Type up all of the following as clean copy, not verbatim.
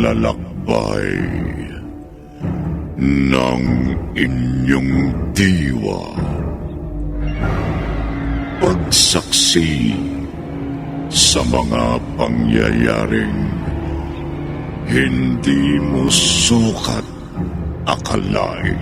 paglalakbay ng inyong diwa. Pagsaksi sa mga pangyayaring hindi mo sukat akalain.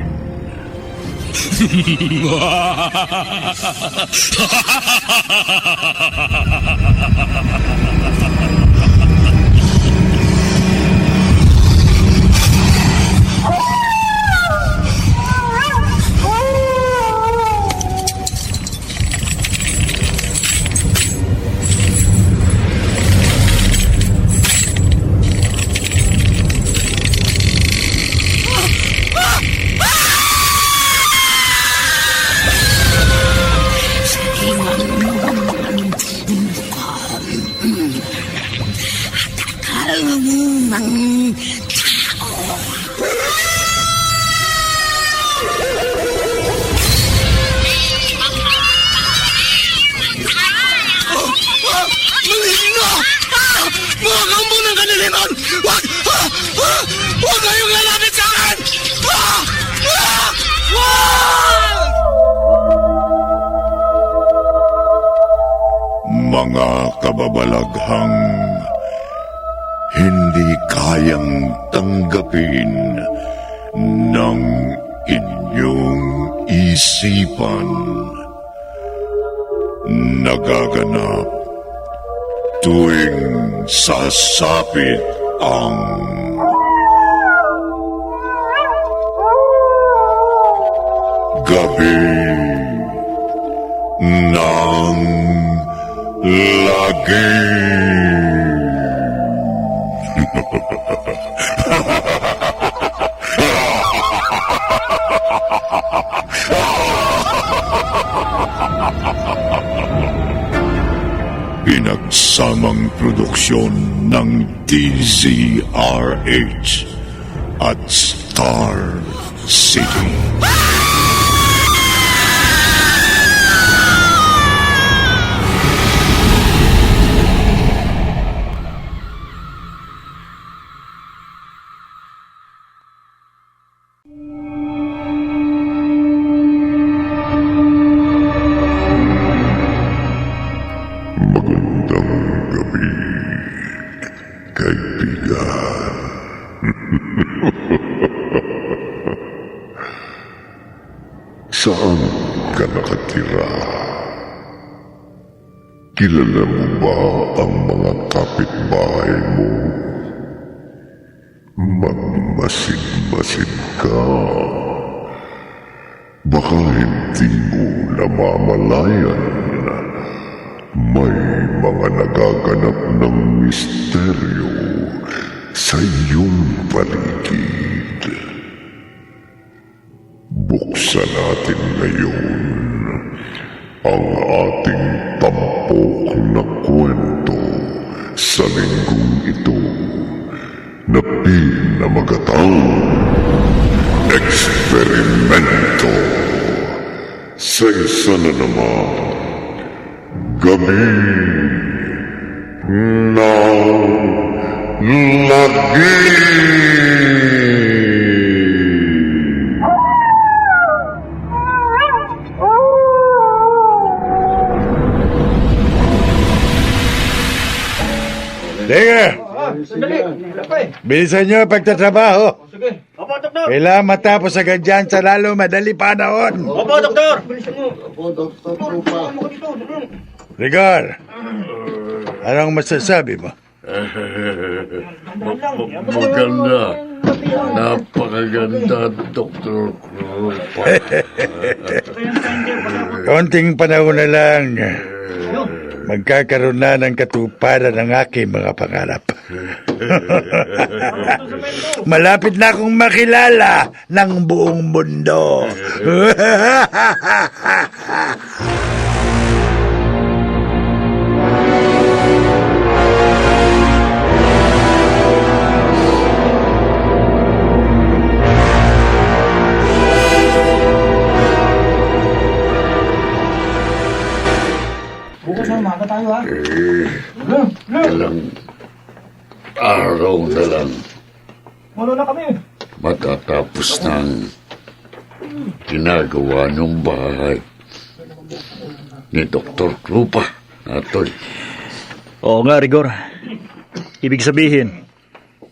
Huwag kayong lalapit sa akin! Mga kababalaghang hindi kayang tanggapin ng inyong isipan. Nagaganap tuwing sasapit ang gabi ng lagi. Pinagsamang produksyon ng DZRH at Star City. Magandang gabi, kaibigan. Saan ka nakatira? Kilala mo ba ang mga kapitbahay mo? Magmasid-masid ka. Baka hindi mo namamalayan may mga nagaganap ng misteryo sa iyong paligid. Buksan natin ngayon ang ating tampok na kwento sa linggong ito na pinamagatang eksperimento sa isa na naman gabi ng lagi. Sige! Sandali! Bilisan nyo ang pagtatrabaho. Sige. Opo, doktor! Kailangan matapos agad dyan sa lalo madali panahon. Opo, doktor! Bilisan mo. Rigor, anong masasabi mo? Maganda. Napakaganda, Dr. Krupa. Konting panahon na lang. Magkakaroon na ng katuparan ng aking mga pangarap. Malapit na akong makilala ng buong mundo. Bukas na umaga tayo, ha? Ilang araw na lang Wala na kami. Matatapos ng ginagawa ng bahay ni Dr. Krupa, Atoy. Oo nga, Rigor. Ibig sabihin,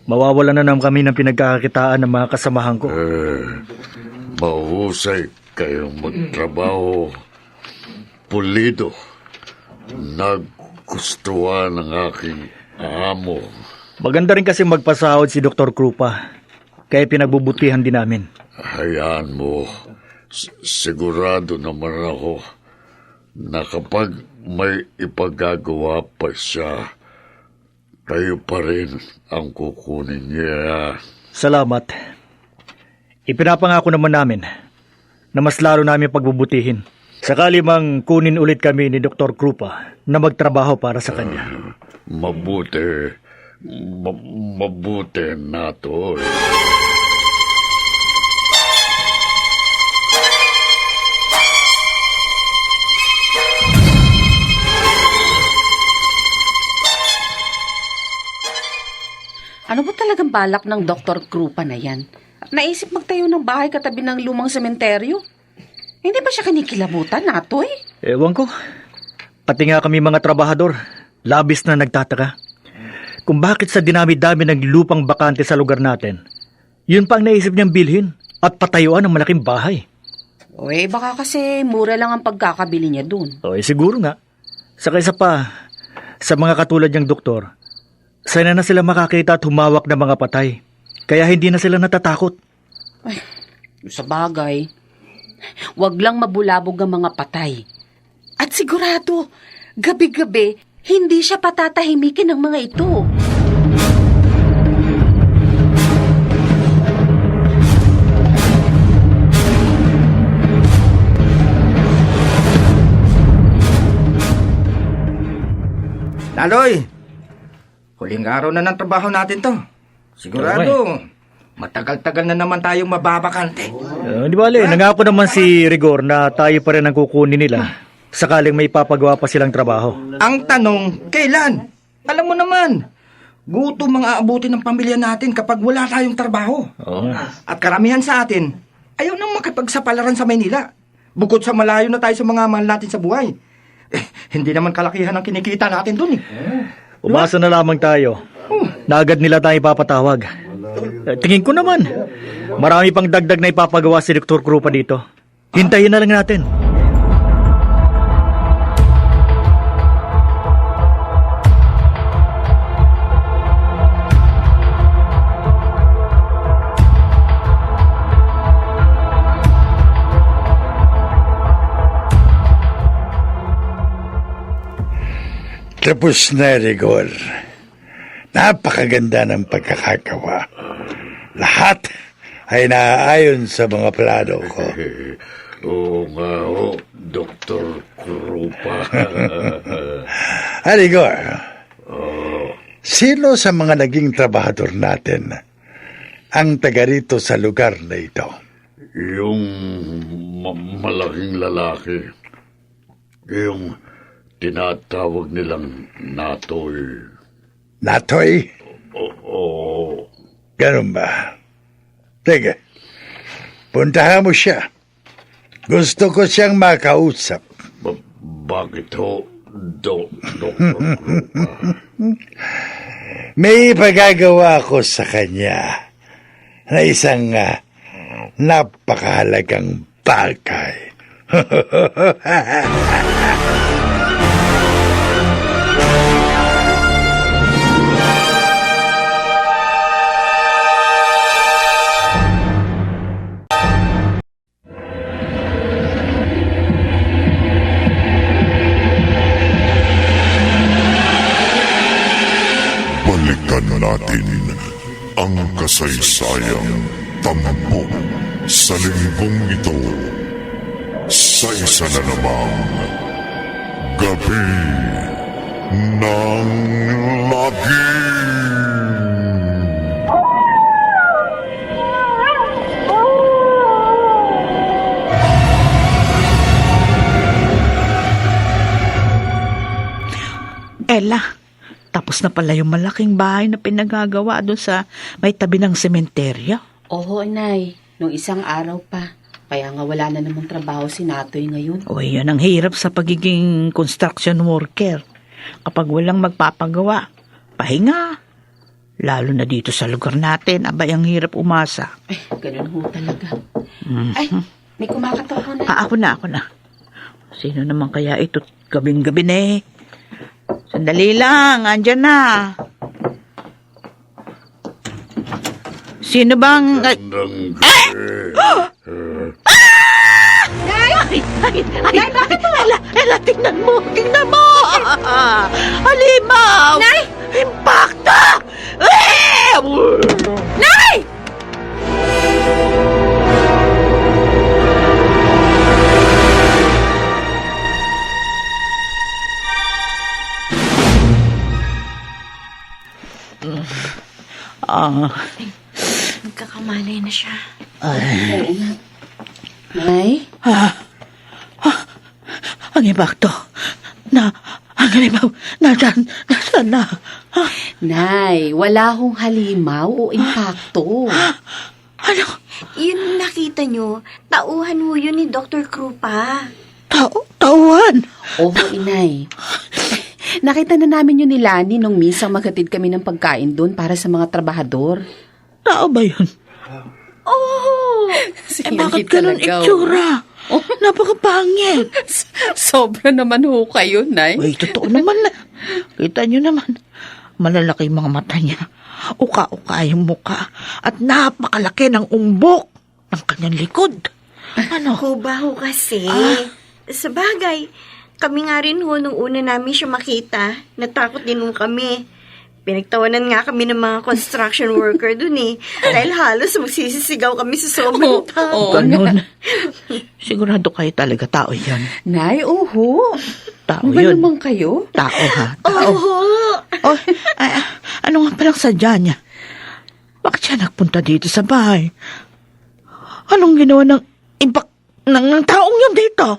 mawawalan na naman kami ng pinagkakakitaan ng mga kasamahan ko. Mahusay kayong magtrabaho. Pulido. Nagustuhan ng aking amo. Maganda rin kasi magpasahod si Dr. Krupa. Kaya pinagbubutihan din namin. Hayaan mo. Sigurado naman ako na kapag may ipagagawa pa siya, kayo pa rin ang kukunin niya. Salamat. Ipinapangako naman namin na mas lalo namin pagbubutihin. Sakali mang kunin ulit kami ni Dr. Krupa na magtrabaho para sa kanya. Mabuti na to. Ano ba talagang balak ng Dr. Krupa na yan? At naisip magtayo ng bahay katabi ng lumang sementeryo? Hindi ba siya kinikilabutan, Atoy? Ewan ko. Pati nga kami mga trabahador, labis na nagtataka. Kung bakit sa dinami-dami ng lupang bakante sa lugar natin, yun pa ang naisip niyang bilhin at patayuan ng malaking bahay. Baka kasi mura lang ang pagkakabili niya dun. Siguro nga. Saka isa pa, sa mga katulad niyang doktor, sana na sila makakita at humawak ng mga patay. Kaya hindi na sila natatakot. Sa bagay, wag lang mabulabog ang mga patay. At sigurado, gabi-gabi, hindi siya patatahimikin ng mga ito. Laloy! Huling araw na ng trabaho natin to. Sigurado, matagal-tagal na naman tayong mababakante. Di bale, nangako naman si Rigor na tayo pa rin ang kukunin nila sakaling may papagawa pa silang trabaho. Ang tanong, kailan? Alam mo naman, gutom ang aabutin ng pamilya natin kapag wala tayong trabaho. At karamihan sa atin, ayaw nang makipagsapalaran sa Maynila. Bukod sa malayo na tayo sa mga mahal natin sa buhay. Hindi naman kalakihan ang kinikita natin dun eh. Umasa na lamang tayo na agad nila tayo ipapatawag. Tingin ko naman, marami pang dagdag na ipapagawa si Dr. Krupa dito. Hintayin na lang natin. Tapos na, Rigor. Napakaganda ng pagkakagawa. Lahat ay naaayon sa mga plano ko. Oo nga, Dr. Krupa. Rigor, sino sa mga naging trabahador natin ang taga rito sa lugar na ito? Yung malaking lalaki. Yung tinatawag nilang Natoy. Natoy? Oo. Ganun ba? Teka, puntahan mo siya. Gusto ko siyang makausap. Bakit ho, Dr. Krupa? May ipagagawa ko sa kanya na isang napakahalagang bagay. Balikan natin ang kasaysayang tampok sa linggong ito sa isa na namang Gabi ng Lagim. Ella, Tapos na pala yung malaking bahay na pinagagawa doon sa may tabi ng sementeryo. Oo, Inay. Nung isang araw pa. Kaya nga wala na namang trabaho si Natoy ngayon. O yan ang hirap sa pagiging construction worker. Kapag walang magpapagawa, pahinga. Lalo na dito sa lugar natin, abay ang hirap umasa. Ay, ganun ho talaga. Ay, may kumakatok ho na. Ako na. Sino naman kaya ito gabing-gabi na eh? Sandali lang, andyan na. Sino bang... Magandang gabi. Nay, bakit mo? Ela, tingnan mo! Halimaw! Nay! Impacta! Nay! Nagkakamalay na siya. Nay? Ang impacto. Ang halimaw. Nasaan na? Nay, wala hong halimaw o impacto. Ano? Yun nakita nyo, tauhan mo yun ni Dr. Krupa. Tauhan? Oo, Inay. Nakita na namin yun ni Lani nung misang maghatid kami ng pagkain doon para sa mga trabahador. Tao ba yun? Oh! Bakit ganun itsura? Napakapangit. Sobra naman ho kayo, Nay. Uy, totoo naman na. Kita nyo naman. Malalaki yung mga mata niya. Uka-uka yung muka. At napakalaki ng umbok ng kanyang likod. Ano? Ho kasi. Sa bagay, kami nga rin ho nung una namin siya makita. Natakot din ho kami. Pinagtawanan nga kami ng mga construction worker dun eh. Dahil halos magsisisigaw kami sa sobrang tao. Ganun. Sigurado kayo talaga tao yan. Nay, oho. Tao Ba yun. naman kayo? Tao ha? Tao. Oh, ano nga palang sadya niya? Bakit siya nagpunta dito sa bahay? Anong ginawa ng impact ng taong yun dito?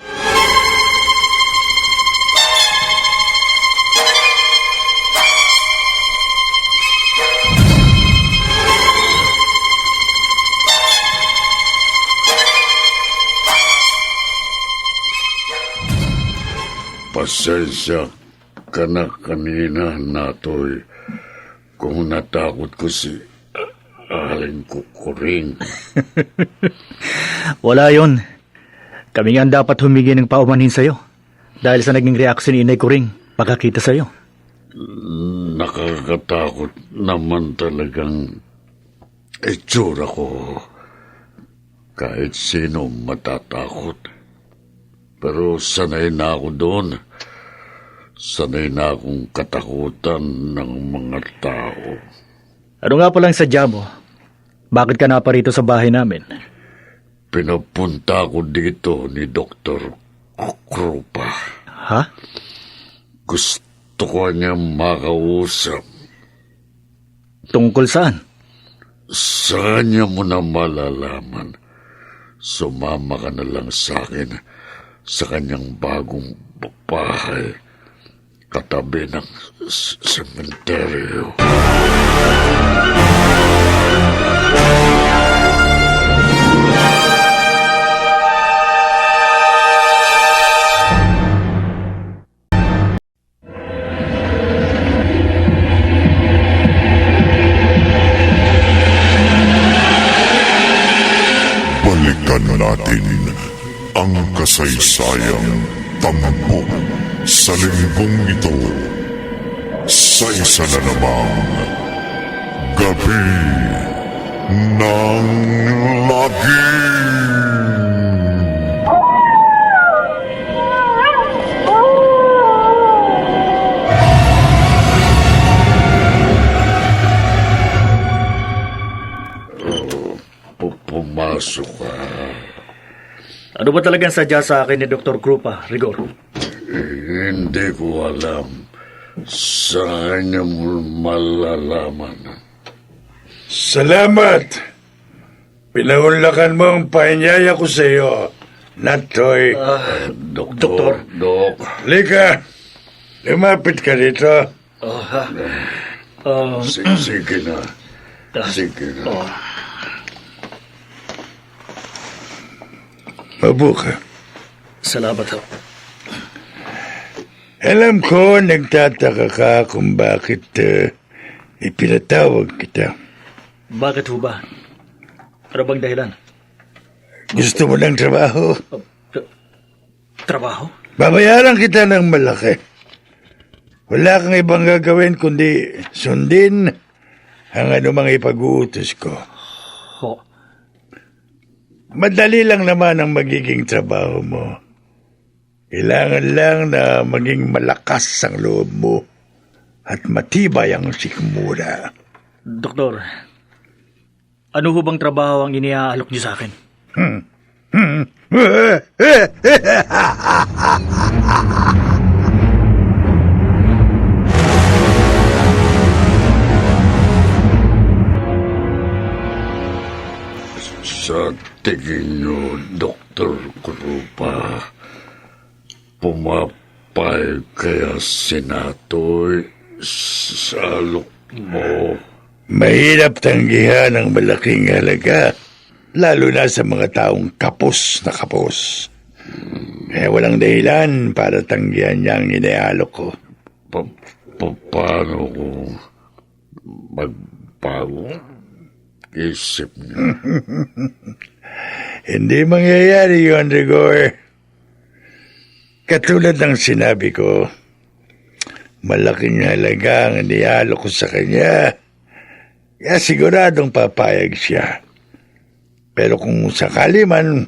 Pasensya ka na kanina, Natoy, kung natakot ko si Aling Kukuring. Wala yon. Kami nga ang dapat humingi ng paumanhin sa'yo. Dahil sa naging reaksyon ni Inay Kuring, pagkakita sa'yo. Nakakatakot naman talagang itsura ko. Kahit sino matatakot. Pero sanay na ako doon. Sanay na akong katakutan ng mga tao. Ano nga pala ang sadya mo? Bakit ka na pa rito sa bahay namin? Pinapunta ko dito ni Dr. Krupa. Ha? Gusto ko niya makausap. Tungkol saan? Saan niya mo na malalaman? Sumama ka na lang sa akin sa kanyang bagong bahay katabi ng sementeryo. Balikan natin ang kasaysayang tampok sa linggong ito sa isa na namang Gabi ng Lagim. Pumasok ka. Ano ba talagang sadya sa akin ni Dr. Krupa, Rigor? Hindi ko alam. Saan niya mo malalaman? Salamat! Pinaunlakan mo ang panyaya ko sa iyo, Natoy. Doktor. Dok. Lika, lumapit ka dito. Sige na. Sige na. Mabuka. Salamat ho. Alam ko, nagtataka ka kung bakit ipinatawag kita. Bakit ho ba? Ano bang dahilan? Gusto mo ng trabaho? Trabaho? Babayaran kita ng malaki. Wala kang ibang gagawin kundi sundin ang anumang ipag-uutos ko. Ho. Madali lang naman ang magiging trabaho mo. Kailangan lang na maging malakas ang loob mo at matibay ang sikmura. Doktor, ano ho bang trabaho ang iniaalok niyo sa akin? Sa tingin niyo, Dr. Krupa, pumapay kaya sinatoy sa alok mo? Mahirap tanggihan ang malaking halaga, lalo na sa mga taong kapos na kapos. Kaya walang dahilan para tanggihan niya ang iniaalok ko. Paano kung magbago isip niya? Hindi mangyayari yun, Rigor. Katulad ng sinabi ko, malaking halaga ang iniaalok ko sa kanya. Kaya siguradong papayag siya. Pero kung sakali man...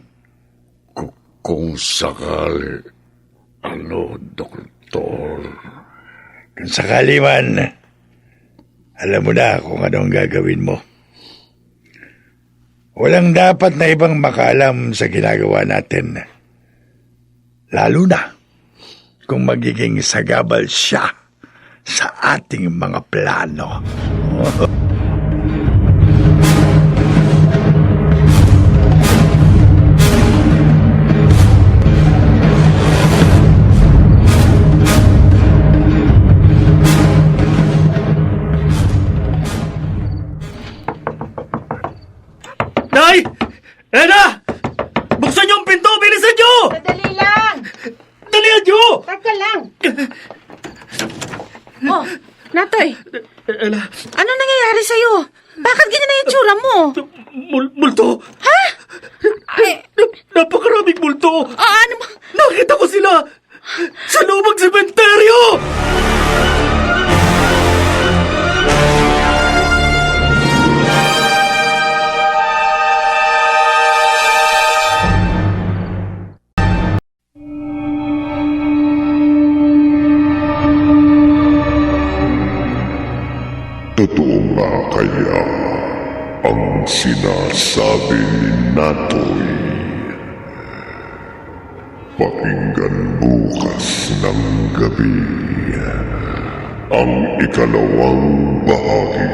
Kung sakali, ano, Doktor? Kung sakali man, alam mo na kung anong gagawin mo. Walang dapat na ibang makaalam sa ginagawa natin. Lalo na kung magiging sagabal siya sa ating mga plano. Nay! Ena! Buksan niyo ang pinto! Bilisan niyo! Madali lang! Dalihan niyo! Taka lang! Oh, Natoy, Ena, ano nangyayari sa'yo? Bakit ganyan na yung tsura mo? multo! Ha? Ay, Napakaraming multo! ano mo? Nakita ko sila! Sa lubang sementeryo! Totoo nga kaya ang sinasabi ni Natoy. Pakinggan bukas ng gabi ang ikalawang bahagi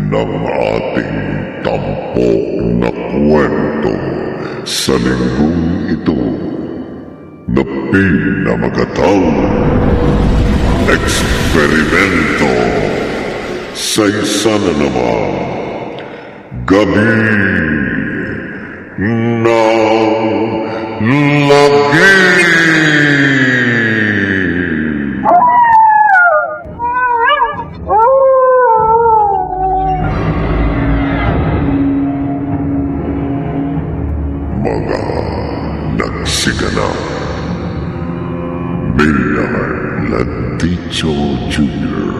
ng ating tampok na kwento sa linggong ito na pinamagatang Eksperimento sa isa na naman gabi ng lagi. Mga nagsiganap, Mayor Lanticho Jr.,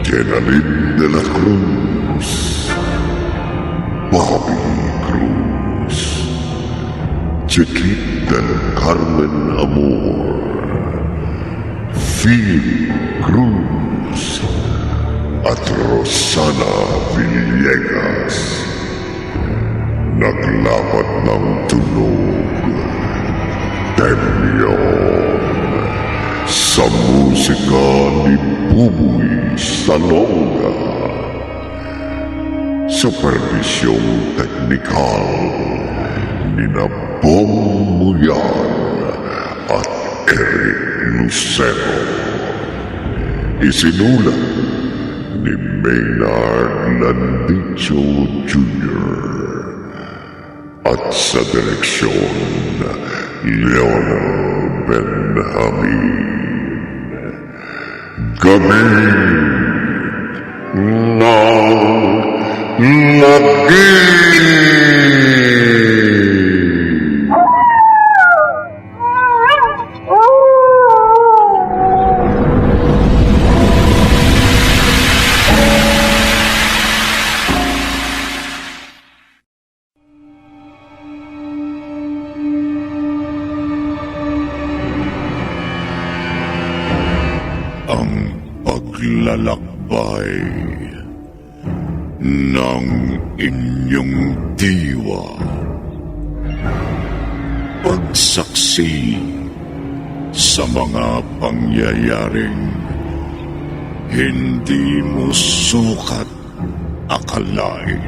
Jenalyn de la Cruz, Bobby Cruz, Chiquit del Carmen Amor, Phil Cruz, at Rosana Villegas. Naglapat ng tunog, Temyon, sa musika ni Buboy Salonga. Supervisyong teknikal ni Bong Muyan at Eric Lucero. Isinulat ni Maynard Landicho Jr. at sa direksyon Leonel Benjamin. Gabi ng Lagi. Ang paglalakbay ng inyong diwa. Pagsaksi sa mga pangyayaring hindi mo sukat akalain.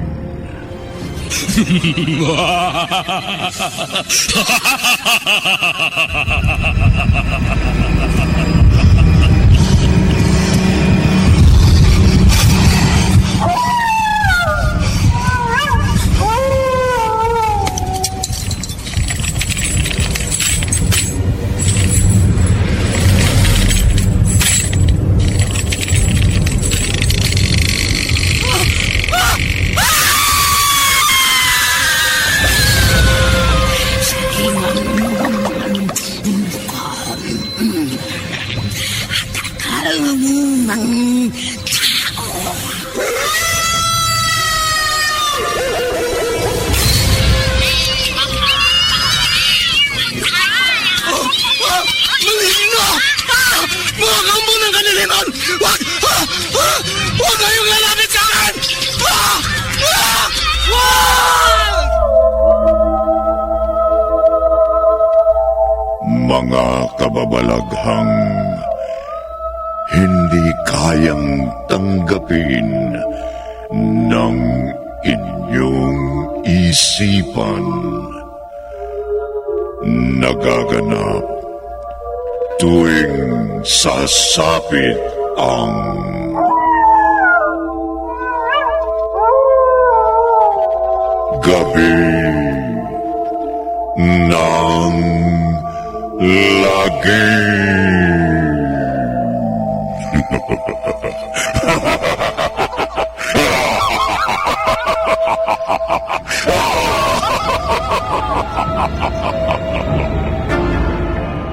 Mga kababalaghang hindi kayang tanggapin ng inyong isipan. Nagaganap tuwing sasapit ang gabi ng Lagi.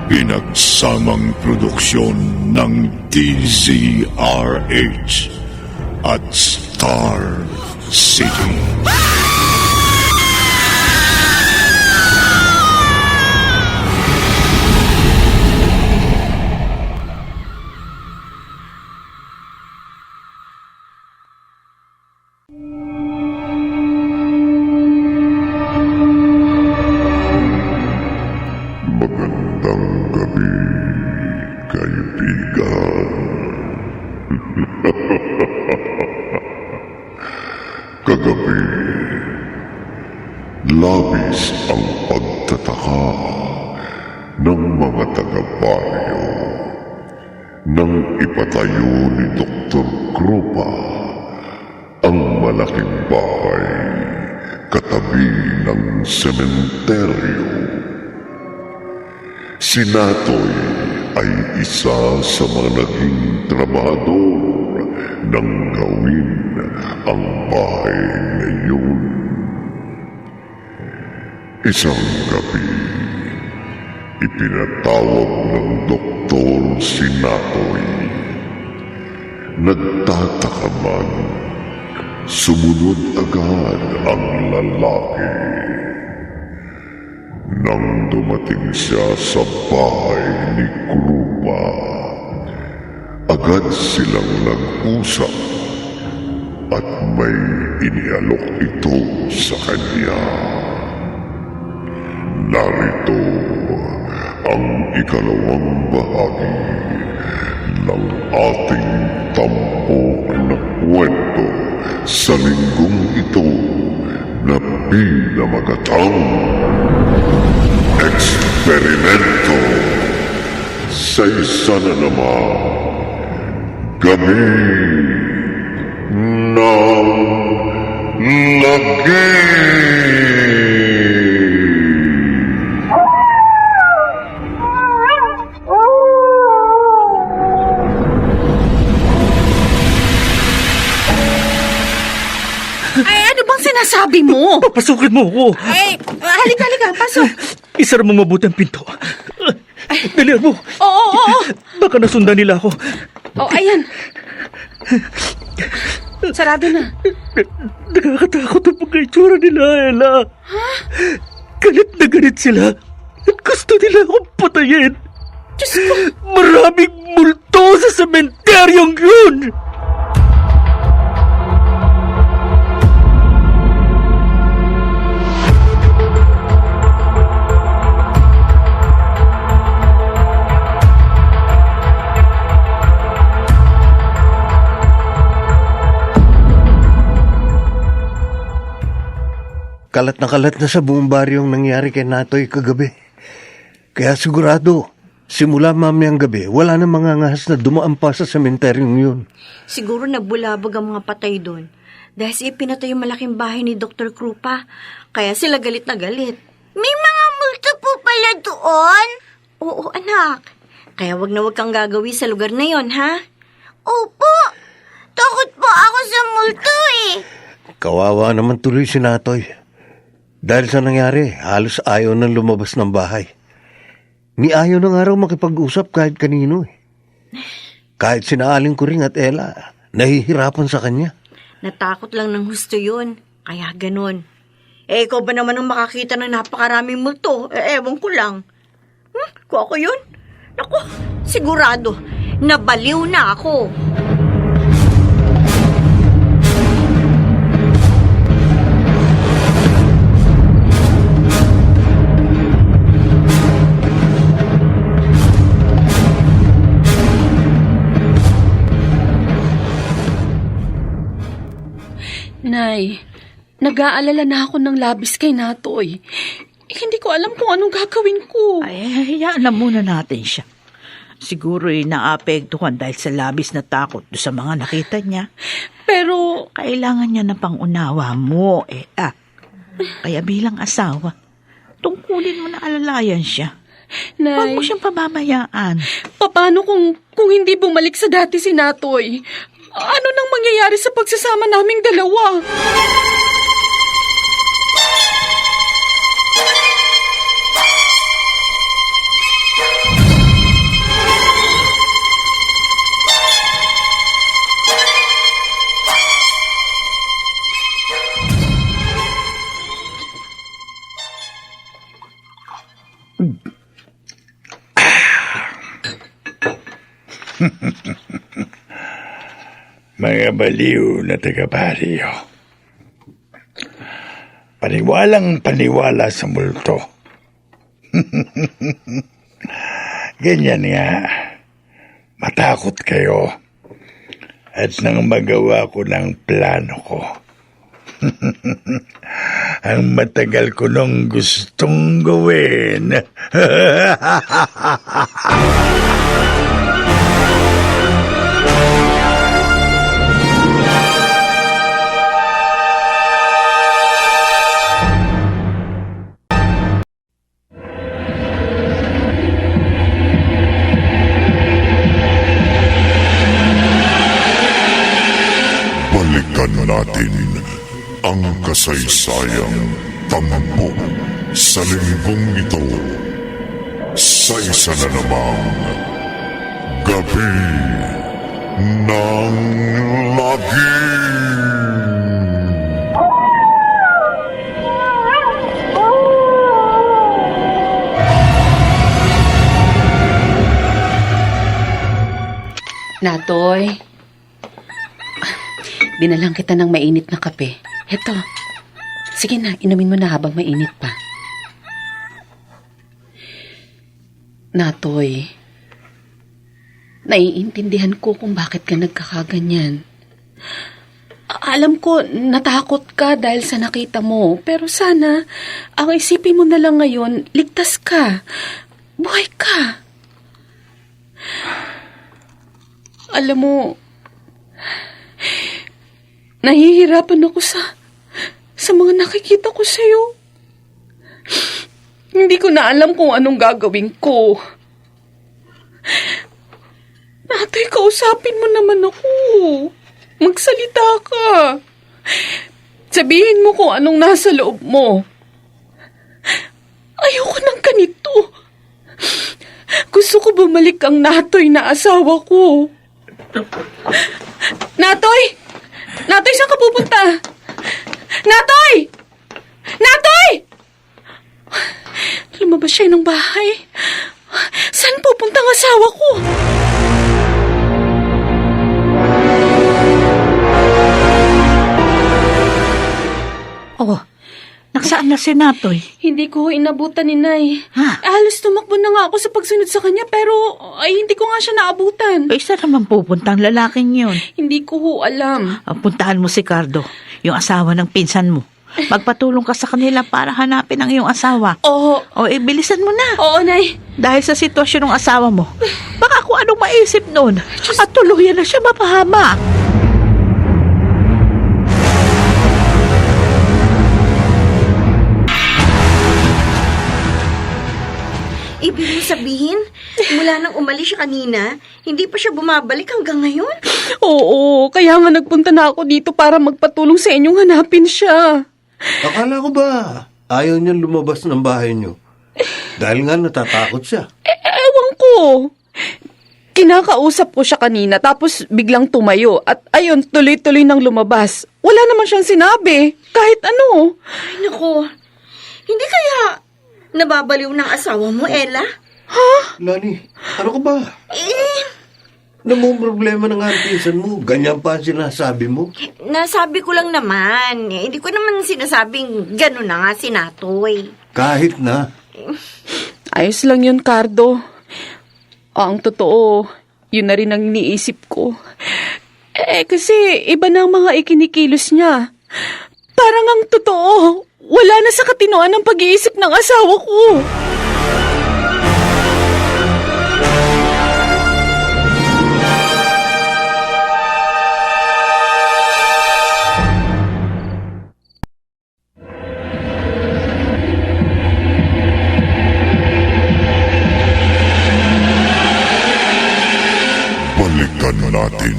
Pinagsamang produksyon ng DZRH at Star City. Magandang gabi, kaibigan. Kagabi, labis ang pagtataka ng mga taga-baryo nang ipatayo ni Dr. Krupa ang malaking bahay katabi ng sementeryo. Si Natoy ay isa sa mga naging trabahador nang gawin ang bahay ngayon. Isang gabi, ipinatawag ng doktor si Natoy. Nagtataka man, sumunod agad ang lalaki. Nang dumating siya sa bahay ni Krupa, agad silang nag-usap at may inialok ito sa kanya. Narito ang ikalawang bahagi ng ating tampok na kwento sa linggong ito na pinamagatang Eksperimento sa isa na naman Gabi ng Lagi. Ay, ano bang sinasabi mo? Papasukin mo ako. Ay, halika, pasok. Isara mo mabuti ang pinto. Dalihan mo. Oo. Baka nasundan nila ako. Oh, ayan. Sarado na. Nakakatakot ang pagkaitsura nila, Ella. Ha? Galit na galit sila. At gusto nila akong patayin. Diyos ko. Maraming multo sa sementeryong yun. Kalat na sa buong baryo ang nangyari kay Natoy kagabi. Kaya sigurado, simula mamayang gabi, wala na mga ngahas na dumaan pa sa sementeryong yun. Siguro nagbulabog ang mga patay doon. Dahil si pinatay yung malaking bahay ni Dr. Krupa. Kaya sila galit na galit. May mga multo po pala doon? Oo, anak. Kaya wag na wag kang gagawin sa lugar na yon, ha? Opo. Takot po ako sa multo eh. Kawawa naman tuloy si Natoy. Dahil sa nangyari, halos ayaw nang lumabas ng bahay. Ni ayaw ng araw makipag-usap kahit kanino eh. Kahit sinaaling ko rin at Ella, nahihirapan sa kanya. Natakot lang ng husto yun. Kaya ganun. Ikaw ba naman ang makakita ng napakaraming multo? Ewan ko lang. Kung ako yun? Naku, sigurado. Nabaliw na ako. Nay, nag-aalala na ako ng labis kay Natoy. Hindi ko alam kung anong gagawin ko. Ay, hayaan na muna natin siya. Siguro naapektuhan dahil sa labis na takot sa mga nakita niya. Pero, Kailangan niya na pangunawa mo, Kaya bilang asawa, tungkulin mo na alalayan siya. Huwag Nay, mo siyang pababayaan. paano kung hindi bumalik sa dati si Natoy? Ano nang mangyayari sa pagsasama naming dalawa? Mga baliw na taga-baryo. Paniwalang paniwala sa multo. Ganyan nga. Matakot kayo. At nang magawa ko ng plano ko. Ang matagal ko nung gustong gawin. Balikan natin ang kasaysayang tampok sa linggong ito sa isa na namang Gabi ng Lagi. Natoy, dinalang kita ng mainit na kape. Heto, sige na, inumin mo na habang mainit pa. Natoy, naiintindihan ko kung bakit ka nagkakaganyan. Alam ko, natakot ka dahil sa nakita mo. Pero sana, ang isipin mo na lang ngayon, ligtas ka. Buhay ka. Alam mo, Nahihirapan ako sa mga nakikita ko sa'yo. Hindi ko na alam kung anong gagawin ko. Natoy, kausapin mo naman ako. Magsalita ka. Sabihin mo kung anong nasa loob mo. Ayoko ng ganito. Gusto ko bumalik ang Natoy na asawa ko. Natoy! Natoy, saan ka pupunta? Natoy! Natoy! Lumabas siya ng bahay. Saan pupunta ang asawa ko? Oh, nasaan na si Natoy? Hindi ko inabutan ni Nay. Ha? Halos tumakbo na nga ako sa pagsunod sa kanya pero hindi ko nga siya naabutan. O, isa naman pupunta ang lalaking yun. Hindi ko ho alam. Puntahan mo si Cardo, yung asawa ng pinsan mo. Magpatulong ka sa kanila para hanapin ang iyong asawa. Oo. O, bilisan mo na. Oo, Nay. Dahil sa sitwasyon ng asawa mo, baka kung anong maisip noon at tuluyan na siya mapahamak. Ibig sabihin, mula nang umalis siya kanina, hindi pa siya bumabalik hanggang ngayon? Oo, kaya nga nagpunta na ako dito para magpatulong sa inyong hanapin siya. Akala ko ba ayaw niyang lumabas ng bahay niyo? Dahil nga natatakot siya. Ewan ko. Kinakausap ko siya kanina tapos biglang tumayo at ayun, tuloy-tuloy nang lumabas. Wala naman siyang sinabi, kahit ano. Ay, naku. Hindi kaya nababaliw ng asawa mo, Ella? Lani, ano ka ba? Eh, Namang problema ng pinsan mo. Ganyan pa ang sinasabi mo. nasabi ko lang naman. Hindi ko naman sinasabing gano'n na nga si Natoy. Kahit na. Ayos lang yun, Cardo. Ang totoo, yun na rin ang iniisip ko. Kasi iba na ang mga ikinikilos niya. Parang ang totoo, wala na sa katinoan ng pag-iisip ng asawa ko. Balikan natin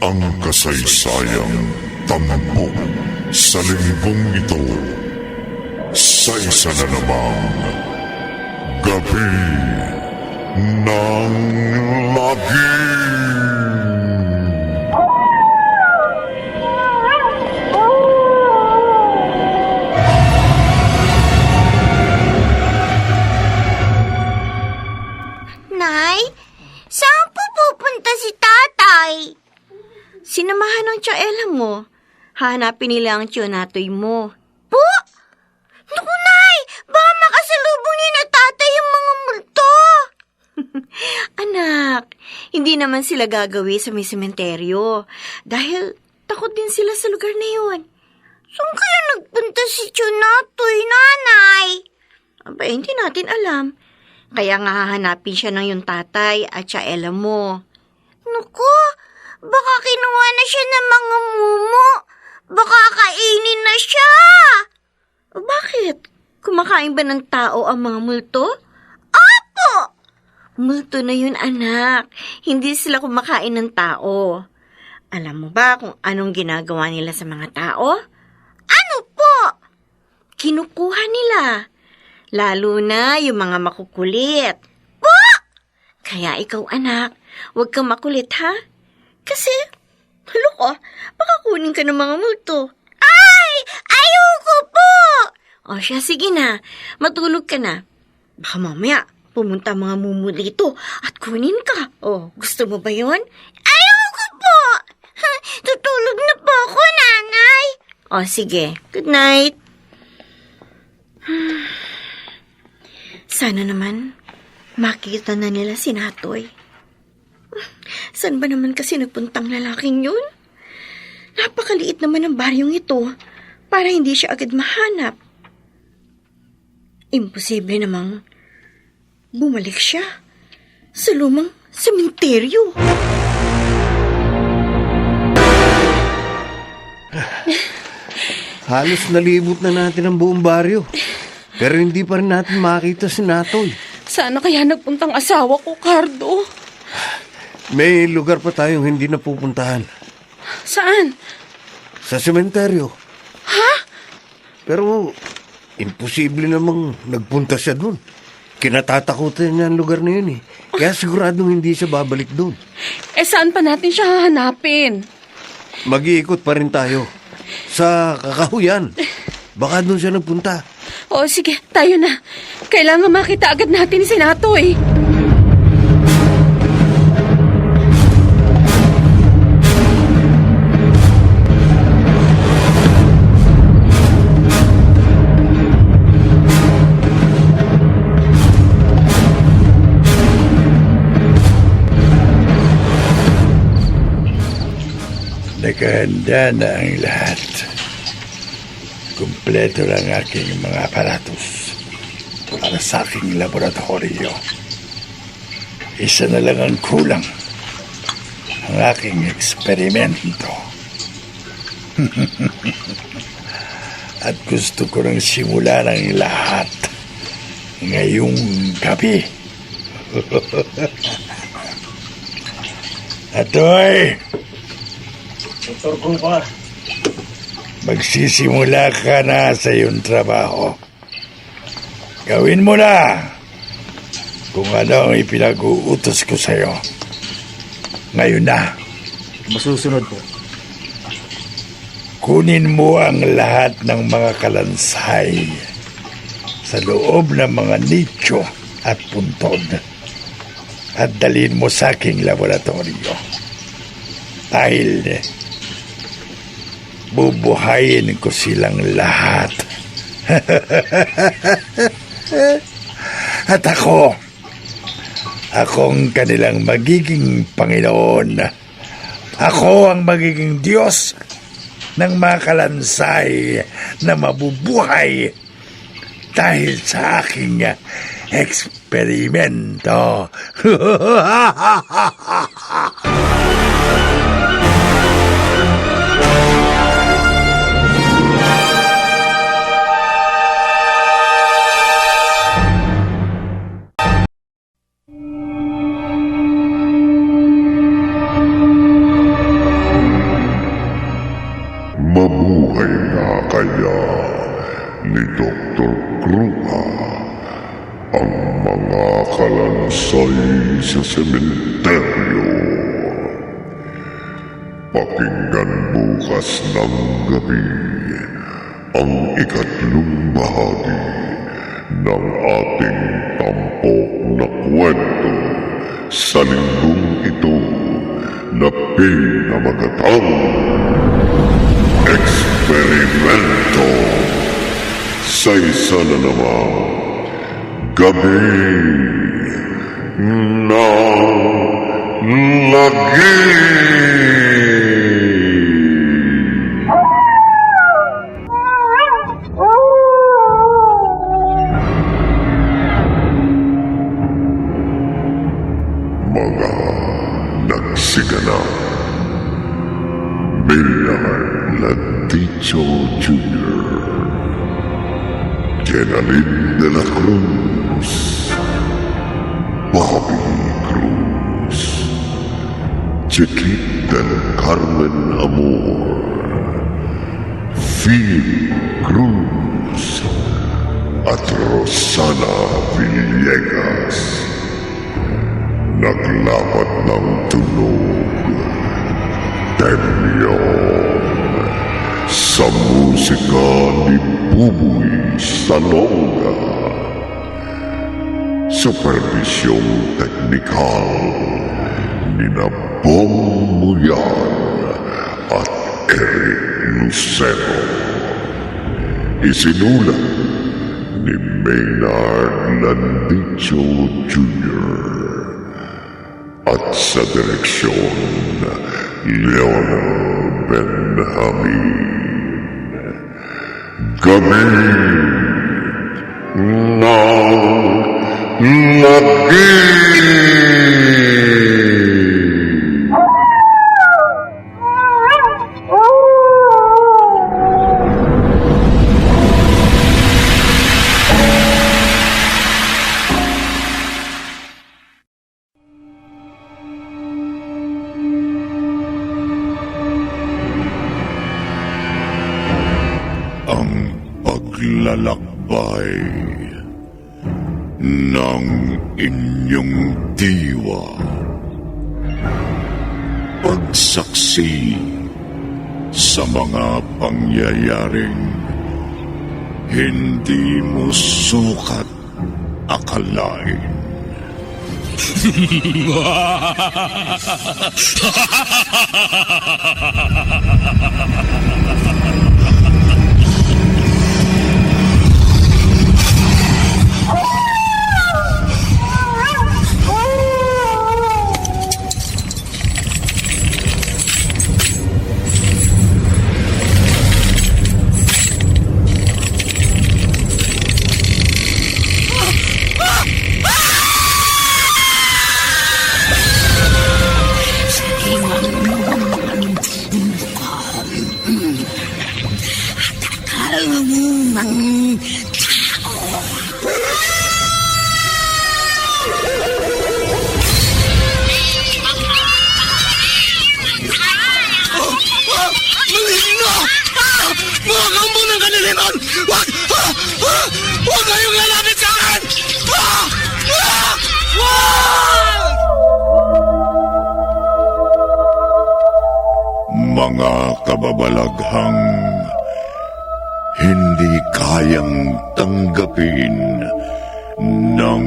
ang kasaysayang tampok sa linggong ito sa isa na namang Gabi ng Lagim. Nay, saan po pupunta si tatay? Sinamahan ng tsaela mo. Hahanapin nila ang tiyonatoy mo. Po? Naku, Nay! Baka makasalubong ni na tatay yung mga multo. Anak, hindi naman sila gagawi sa may sementeryo. Dahil takot din sila sa lugar na yun. Saan kaya nagpunta si tiyonatoy, nanay? Aba, hindi natin alam. Kaya nga hahanapin siya ng yung tatay at tsaela mo. Naku, baka kinuha na siya ng mga mumo. Baka kainin na siya. Bakit? Kumakain ba ng tao ang mga multo? Opo! Multo na yun, anak. Hindi sila kumakain ng tao. Alam mo ba kung anong ginagawa nila sa mga tao? Ano po? Kinukuha nila. Lalo na yung mga makukulit. Po! Kaya ikaw, anak, huwag kang makulit, ha? Kasi, ko, baka kunin ka ng mga multo. Ay! Ayoko po! O siya, sige na. Matulog ka na. Baka mamaya, pumunta mga mumu dito at kunin ka. O, gusto mo ba yun? Ayoko po! Tutulog na po ako, nanay. O, sige. Good night. Sana naman, makita na nila si Natoy. Saan ba naman kasi nagpuntang lalaking yun? Napakaliit naman ng baryong ito para hindi siya agad mahanap. Imposible namang bumalik siya sa lumang sementeryo. Halos nalibot na natin ang buong baryo. Pero hindi pa rin natin makita si Natoy. Sana kaya nagpuntang asawa ko, Cardo. May lugar pa tayong hindi napupuntahan. Saan? Sa sementeryo. Ha? Pero imposible namang nagpunta siya dun. Kinatatakutan niya ang lugar na yun eh. Kaya siguradong hindi siya babalik dun. Saan pa natin siya hahanapin? Mag-iikot pa rin tayo. Sa Kakahuyan. Baka dun siya nagpunta. O sige, tayo na. Kailangan makita agad natin si Natoy. Nakahanda na ang lahat. Kumpleto na ang aking mga aparatos para sa aking laboratorio. Isa na lang ang kulang. Ang aking eksperimento. At gusto ko nang simulan ang lahat ngayong gabi. Atoy! Dr. Cooper. Magsisimula ka na sa iyong trabaho. Gawin mo na kung ano ang ipinag-uutos ko sa iyo. Ngayon na. Masusunod po. Kunin mo ang lahat ng mga kalansay sa loob ng mga nicho at puntod at dalhin mo sa aking laboratorio. Dahil bubuhayin ko silang lahat. At akong kanilang magiging Panginoon. Ako ang magiging Diyos ng mga kalansay na mabubuhay dahil sa aking eksperimento. Mabuhay na kaya ni Dr. Krupa ang mga kalansay sa sementeryo. Pakinggan bukas ng gabi ang ikatlong bahagi ng ating tampok na kwento sa linggong ito na pinamagatang Eksperimento sa isa na namang gabi ng lagi. Mga nagsiganap. Maynard Lanticho Jr. Jenaline de la Cruz, Bobby Cruz, Chiquit del Carmen Amor, Phil Cruz, at Rosana Villegas. Naglapat ng tunog, Temyon, sa musika ni Buboy Salonga. Supervisyong teknikal ni Bong Muyan at Eric Lucero. Isinulat ni Maynard Landicho Jr. at sa direksyon Leonel Benjamin. Gabi ng lagi. paglalakbay ng inyong diwa. Pagsaksi sa mga pangyayaring hindi mo sukat akalain. Mga kababalaghang hindi kayang tanggapin ng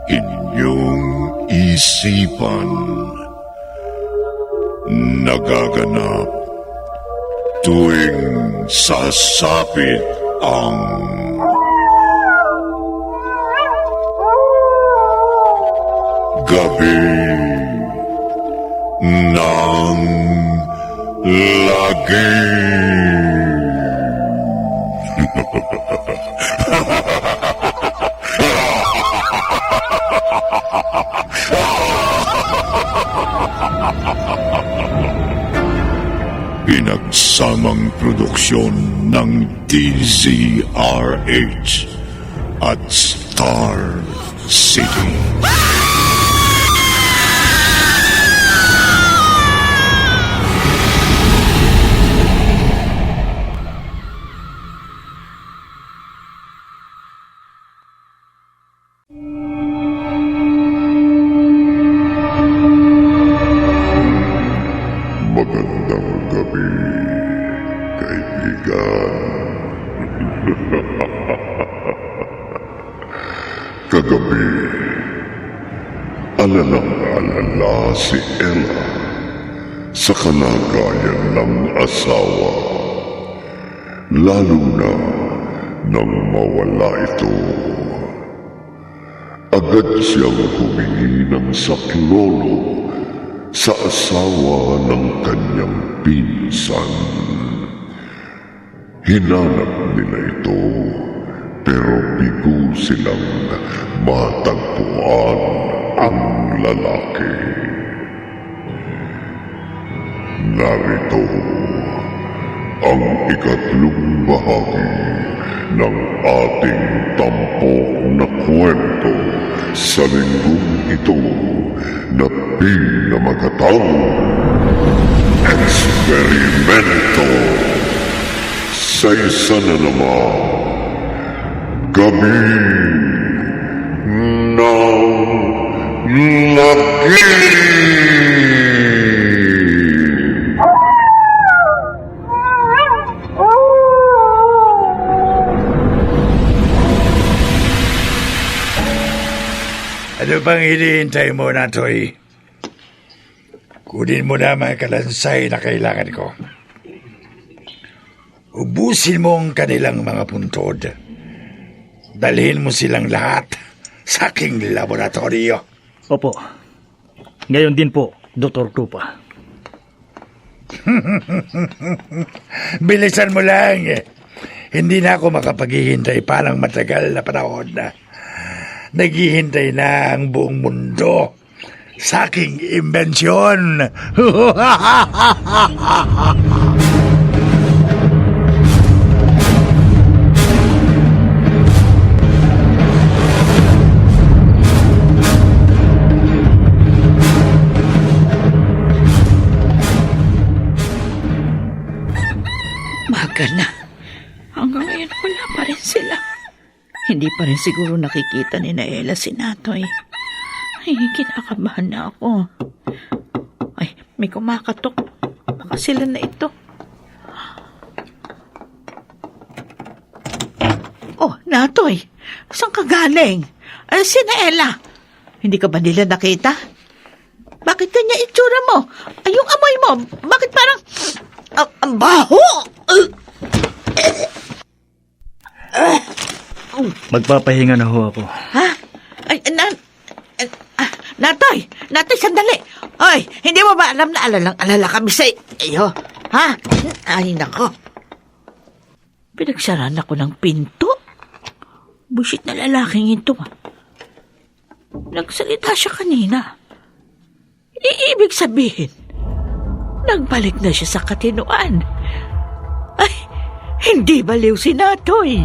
inyong isipan. Nagaganap tuwing sasapit ang gabi ng lagi. Pinagsamang produksyon ng DZRH at Star City. Magandang gabi, kaibigan. Kagabi, alalang-alala si Ella sa kalagayan ng asawa. Lalo na nang mawala ito. Agad siyang humingi ng saklolo sa asawa ng kanyang pinsan. Hinanap nila ito, pero bigo silang matagpuan ang lalaki. Narito ang ikatlong bahagi ng ating tampok na kwento sa linggong ito na pinamagatang Eksperimento sa isa na naman Gabi ng Lagi. Ano bang hinihintay mo na, Toy? Kunin mo na mga kalansay na kailangan ko. Ubusin mo ang kanilang mga puntod. Dalhin mo silang lahat sa aking laboratorio. Opo. Ngayon din po, Dr. Tupa. Bilisan mo lang. Hindi na ako makapaghihintay pa ng matagal na panahon na. Naghihintay na ang buong mundo sa aking imbensyon. Maga na. Hanggang ngayon wala pa rin sila. Hindi pa rin siguro nakikita ni Naela si Natoy. Ay, kinakabahan na ako. Ay, may kumakatok. Baka sila na ito. Oh, Natoy, saan ka galing? Ay, si Naela. Hindi ka ba nila nakita? Bakit kanya itsura mo? Ay, yung amoy mo, bakit parang... ang baho! Magpapahinga na ho ako. Ha? Ay, Natoy, sandali. Ay, hindi mo ba alam na alala kami sa iyo? Ha? Ay, nako. Pinagsaraan ako ng pinto. Busit na lalaking ito. Nagsalita siya kanina. Ibig sabihin, nagbalik na siya sa katinuan. Ay, hindi baliw si Natoy.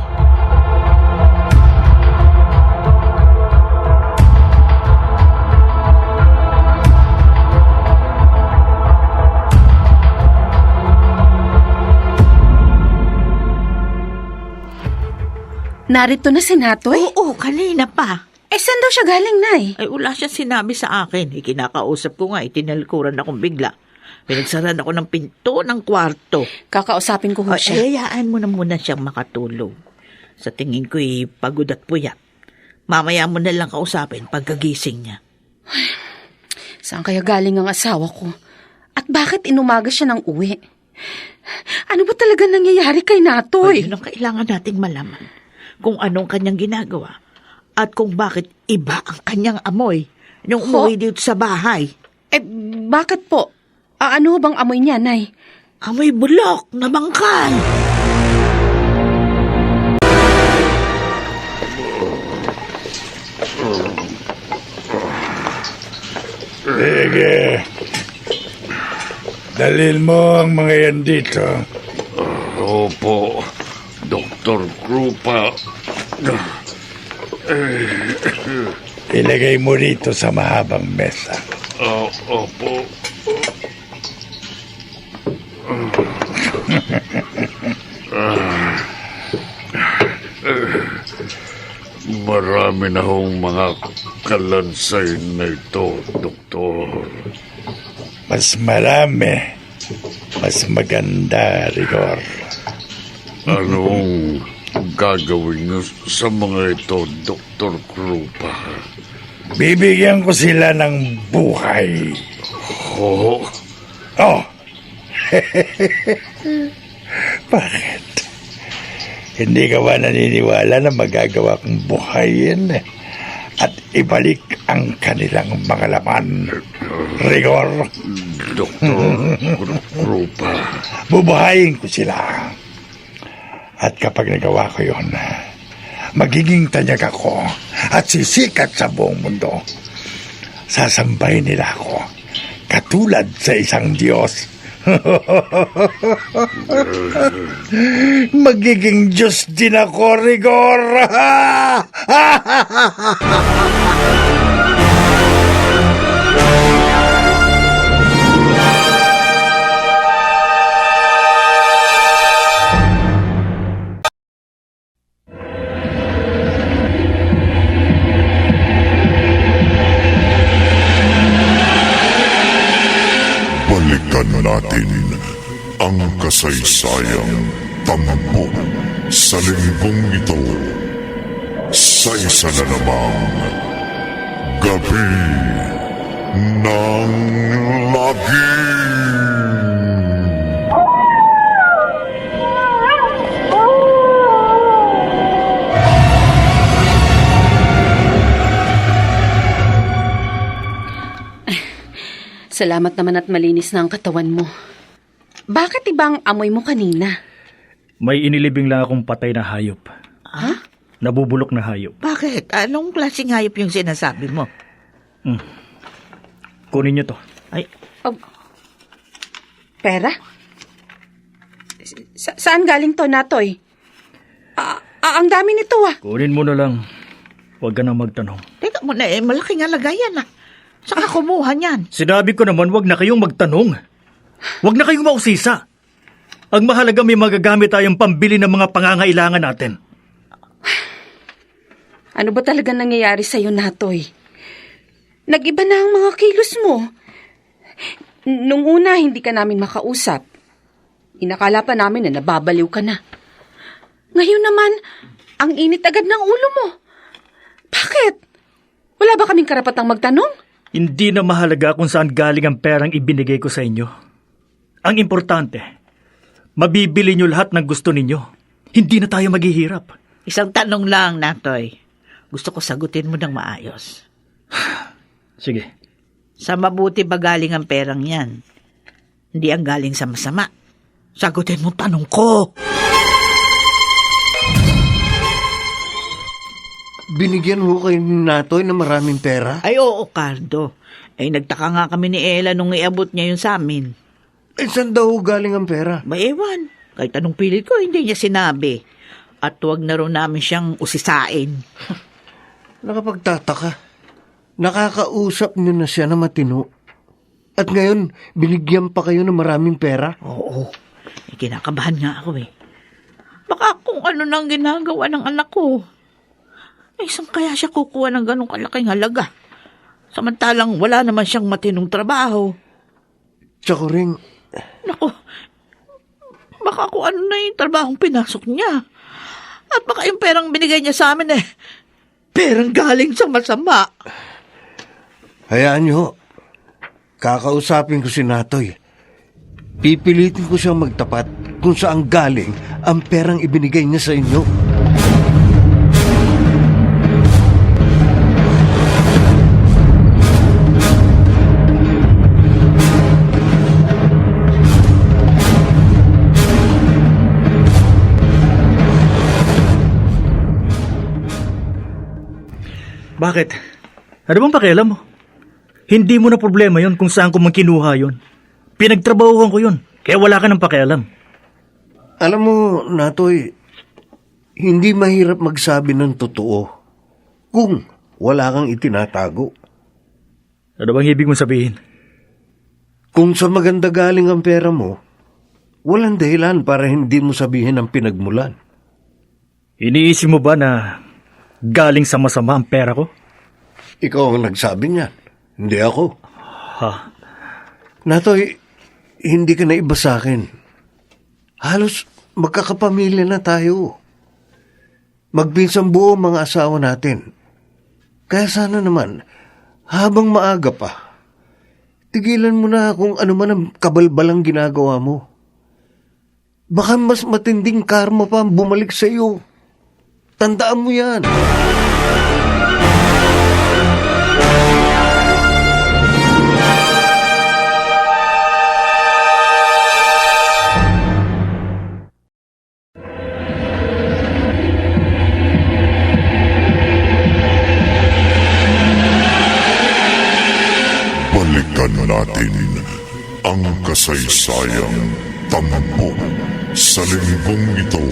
Narito na si Natoy? Oo, kanina pa. Saan daw siya galing, Nay? Ay, wala siya sinabi sa akin. Kinakausap ko nga, tinalikuran akong bigla. Pinagsaran ako ng pinto ng kwarto. Kakausapin ko ho siya. Hayaan mo na muna siyang makatulog. Sa tingin ko, pagod at puyat. Mamaya mo na lang kausapin pagkagising niya. Saan kaya galing ang asawa ko? At bakit inumaga siya ng uwi? Ano ba talaga nangyayari kay Natoy? Yun ang kailangan nating malaman. Kung anong kanyang ginagawa. At kung bakit iba ang kanyang amoy nung umuwi dito sa bahay. Bakit po? Ano bang amoy niya, Nay? Amoy bulok na bangkay. Sige. Dalil mo ang mga yan dito. Opo, Dr. Krupa. Ilagay mo rito sa mahabang mesa. Opo. Marami na hong mga kalansay na ito, Doktor. Mas marami. Mas maganda, Rigor. Anong gagawin niyo sa mga ito, Dr. Krupa? Bibigyan ko sila ng buhay. Oh, Oh! Bakit? Hindi ka ba naniniwala na magagawa kong buhayin at ibalik ang kanilang mga laman? Rigor? Dr. Krupa. Bubuhayin ko sila. At kapag nagawa ko yun, magiging tanyag ako at sisikat sa buong mundo. Sasambahin nila ako katulad sa isang Diyos. Magiging Diyos din ako, Rigor. Balikan natin ang kasaysayang tampok sa linggong ito sa isa na namang Gabi ng Lagim. Salamat naman at malinis na ang katawan mo. Bakit ibang amoy mo kanina? May inilibing lang akong patay na hayop. Ha? Nabubulok na hayop. Bakit? Anong klaseng hayop yung sinasabi mo? Kunin niyo to. Ay, Pera? Saan galing to, Natoy? Ang dami nito Kunin mo na lang. Huwag ka na magtanong. teka muna, malaking alagayan Saka kumuha niyan. Sinabi ko naman, huwag na kayong magtanong. Huwag na kayong mausisa. Ang mahalaga may magagamit tayong pambili ng mga pangangailangan natin. Ano ba talaga nangyayari sa'yo, Natoy? Nag-iba na ang mga kilos mo. Nung una, hindi ka namin makausap. Inakala pa namin na nababaliw ka na. Ngayon naman, ang init agad ng ulo mo. Bakit? Wala ba kaming karapatang magtanong? Hindi na mahalaga kung saan galing ang perang ibinigay ko sa inyo. Ang importante, mabibili nyo lahat ng gusto ninyo. Hindi na tayo maghihirap. Isang tanong lang, Natoy. Gusto ko sagutin mo ng maayos. Sige. Sa mabuti ba galing ang perang yan? Hindi ang galing sa masama. Sagutin mo tanong ko. Binigyan mo kayo ni Natoy ng maraming pera? Ay oo, Cardo. Ay nagtaka nga kami ni Ella nung iabot niya yun sa amin. Eh, saan daw galing ang pera? May ewan. Kahit anong pilit ko, hindi niya sinabi. At huwag na rin namin siyang usisain. Nakapagtataka. Nakakausap niyo na siya na matino. At ngayon, binigyan pa kayo ng maraming pera? Oo. Kinakabahan nga ako eh. Baka kung ano nang ginagawa ng anak ko. Ay, saan kaya siya kukuha ng ganong kalaking halaga? Samantalang wala naman siyang matinong trabaho. Tsaka rin, Naku, baka kung ano na yung trabahong pinasok niya. At baka yung perang binigay niya sa amin perang galing sa masama. hayaan niyo. Kakausapin ko si Natoy. Pipilitin ko siyang magtapat kung saan galing ang perang ibinigay niya sa inyo. Bakit? Ano bang pakialam mo? Hindi mo na problema yon kung saan ko man kinuha yon. Pinagtrabahuhan ko yon, kaya wala ka ng pakialam. Alam mo, Natoy, hindi mahirap magsabi ng totoo kung wala kang itinatago. Ano bang ibig mong sabihin? Kung sa maganda galing ang pera mo, walang dahilan para hindi mo sabihin ang pinagmulan. Iniisip mo ba na galing sa masama ang pera ko? Ikaw ang nagsabi niyan, hindi ako. Ha? Natoy, hindi ka na iba sa akin. Halos magkakapamilya na tayo. Magpinsang buo mga asawa natin. Kaya sana naman, habang maaga pa, tigilan mo na kung ano man ang kabalbalang ginagawa mo. Baka mas matinding karma pa ang bumalik sa iyo. Tandaan mo yan. Balikan natin ang kasaysayang tampok sa linggong ito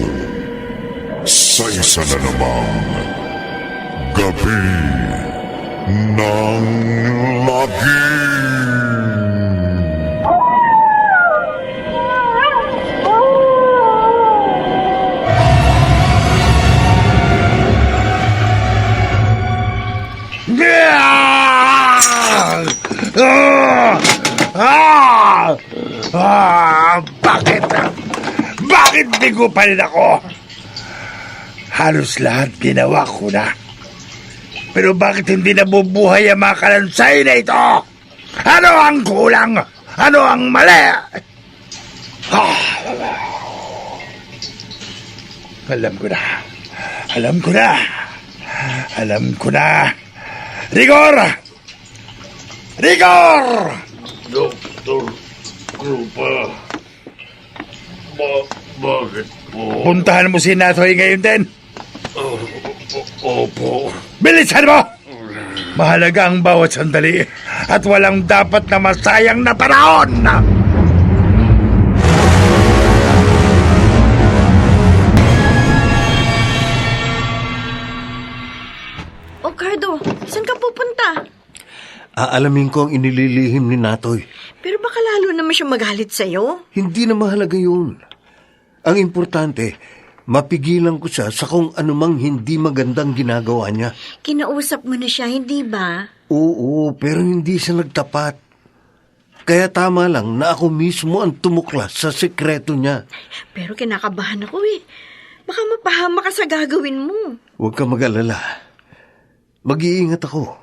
sa isa na namang Gabi ng Lagim. Bakit? Bakit bigo pa rin ako? Halos lahat ginawa ko na. Pero bakit hindi nabubuhay ang mga kalansay na ito? Ano ang kulang? Ano ang mali? Alam ko na. Alam ko na. Alam ko na. Rigor! Rigor! Dr. Krupa, bakit po? Puntahan mo si Natoy ngayon din. Opo. Bilisan mo! Mahalaga ang bawat sandali at walang dapat na masayang na panahon. O Cardo, saan ka pupunta? Aalamin ko ang inililihim ni Natoy. Pero baka lalo naman siya magalit sa'yo. Hindi na mahalaga yun. Ang importante, mapigilan ko siya sa kung anumang hindi magandang ginagawa niya. Kinausap mo na siya, hindi ba? Oo, pero hindi siya nagtapat. Kaya tama lang na ako mismo ang tumuklas sa sekreto niya. Pero kinakabahan ako eh. Baka mapahama ka sa gagawin mo. Huwag ka mag-alala. Mag-iingat ako.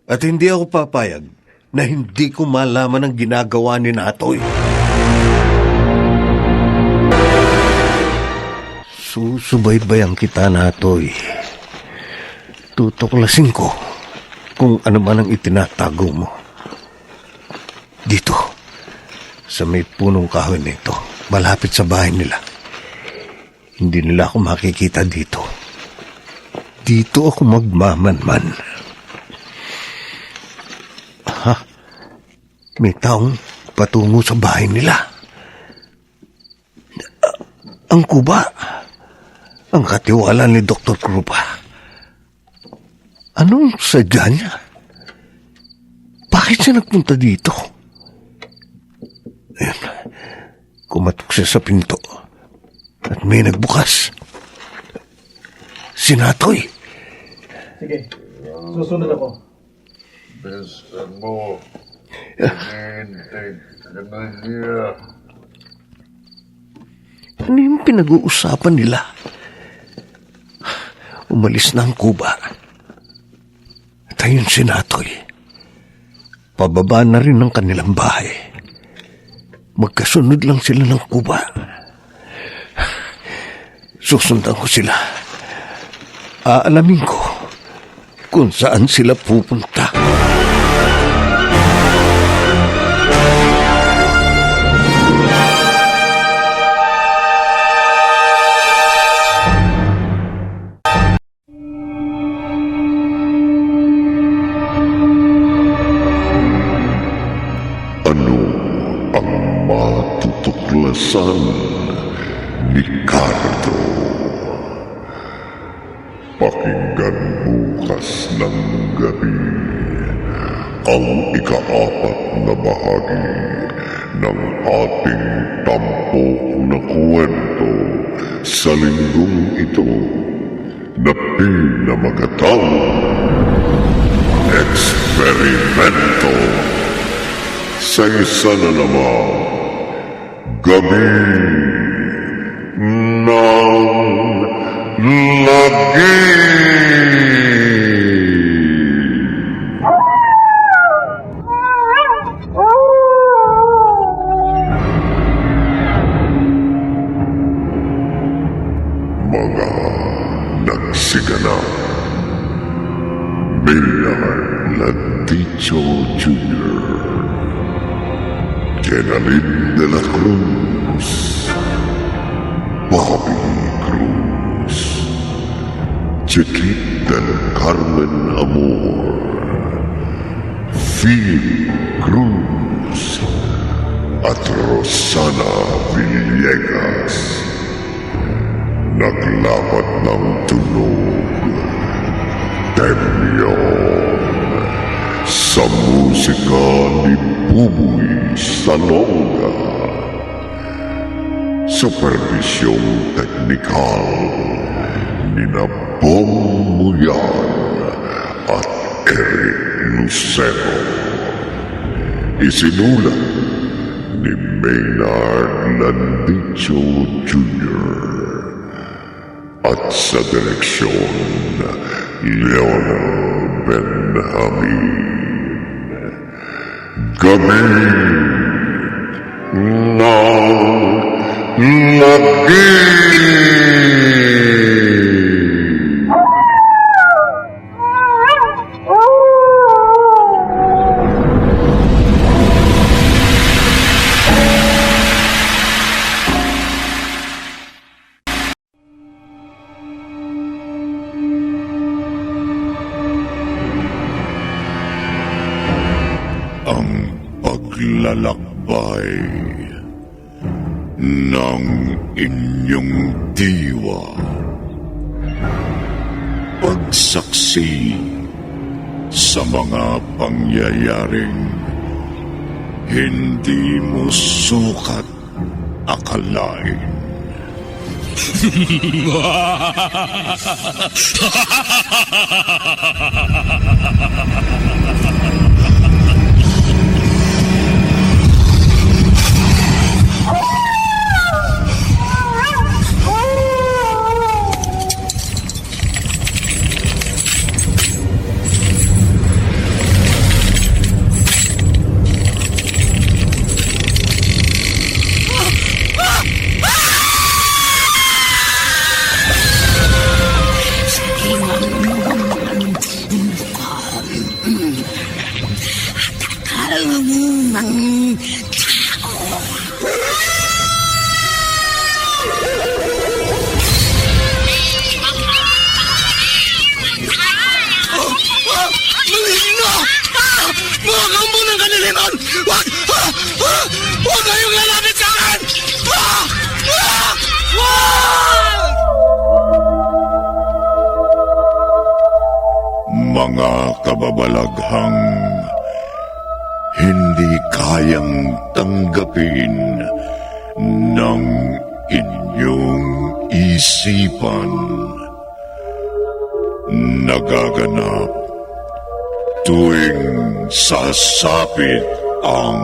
At hindi ako papayag na hindi ko malaman ang ginagawa ni Natoy. Susubaybayan kita, Natoy. Tutuklasin ko kung ano man ang itinatago mo. Dito, sa may punong kahoy nito, malapit sa bahay nila. Hindi nila ako makikita dito. Dito ako magmamanman. Ha? May taong patungo sa bahay nila. Ang kuba. Ang katiwala ni Dr. Krupa. Anong sadya niya? Bakit siya nagpunta dito? Ayun. Kumatok siya sa pinto. At may nagbukas. Si Natoy. Sige, susunod ako. Bilisan mo. Hinihintay ka na niya. Ano yung pinag-uusapan nila? Umalis na ang kuba. At ayun si Natoy. Pababa na rin ng kanilang bahay. Magkasunod lang sila ng kuba. Susundan ko sila. Aalamin ko kung saan sila pupunta. Ano ang matutuklasan ni Cardo? Pakinggan bukas ng gabi ang ika-4 na bahagi ng ating tampok na kwento sa linggong ito na pinamagatang Eksperimento sa isa na namang gabi ng lagi. Mga nagsiganap, Maynard Landicho Jr., Jenalyn de la Cruz, Bobby Cruz, Chiquit del Carmen Amor, Phil Cruz, at Rosana Villegas. Naglapat ng tunog, Temyon, sa musika ni Buboy Salonga. Supervisyong teknikal ni Bong Muyan at Eric Lucero. Isinulat ni Maynard Landicho Jr. at sa direksyon Leonel Benjamin. Gabi ng lagi. Ang paglalakbay ng inyong diwa. Pagsaksi sa mga pangyayaring hindi mo sukat akalain. Mga kababalaghang hindi kayang tanggapin ng inyong isipan. Nagaganap tuwing sasapit ang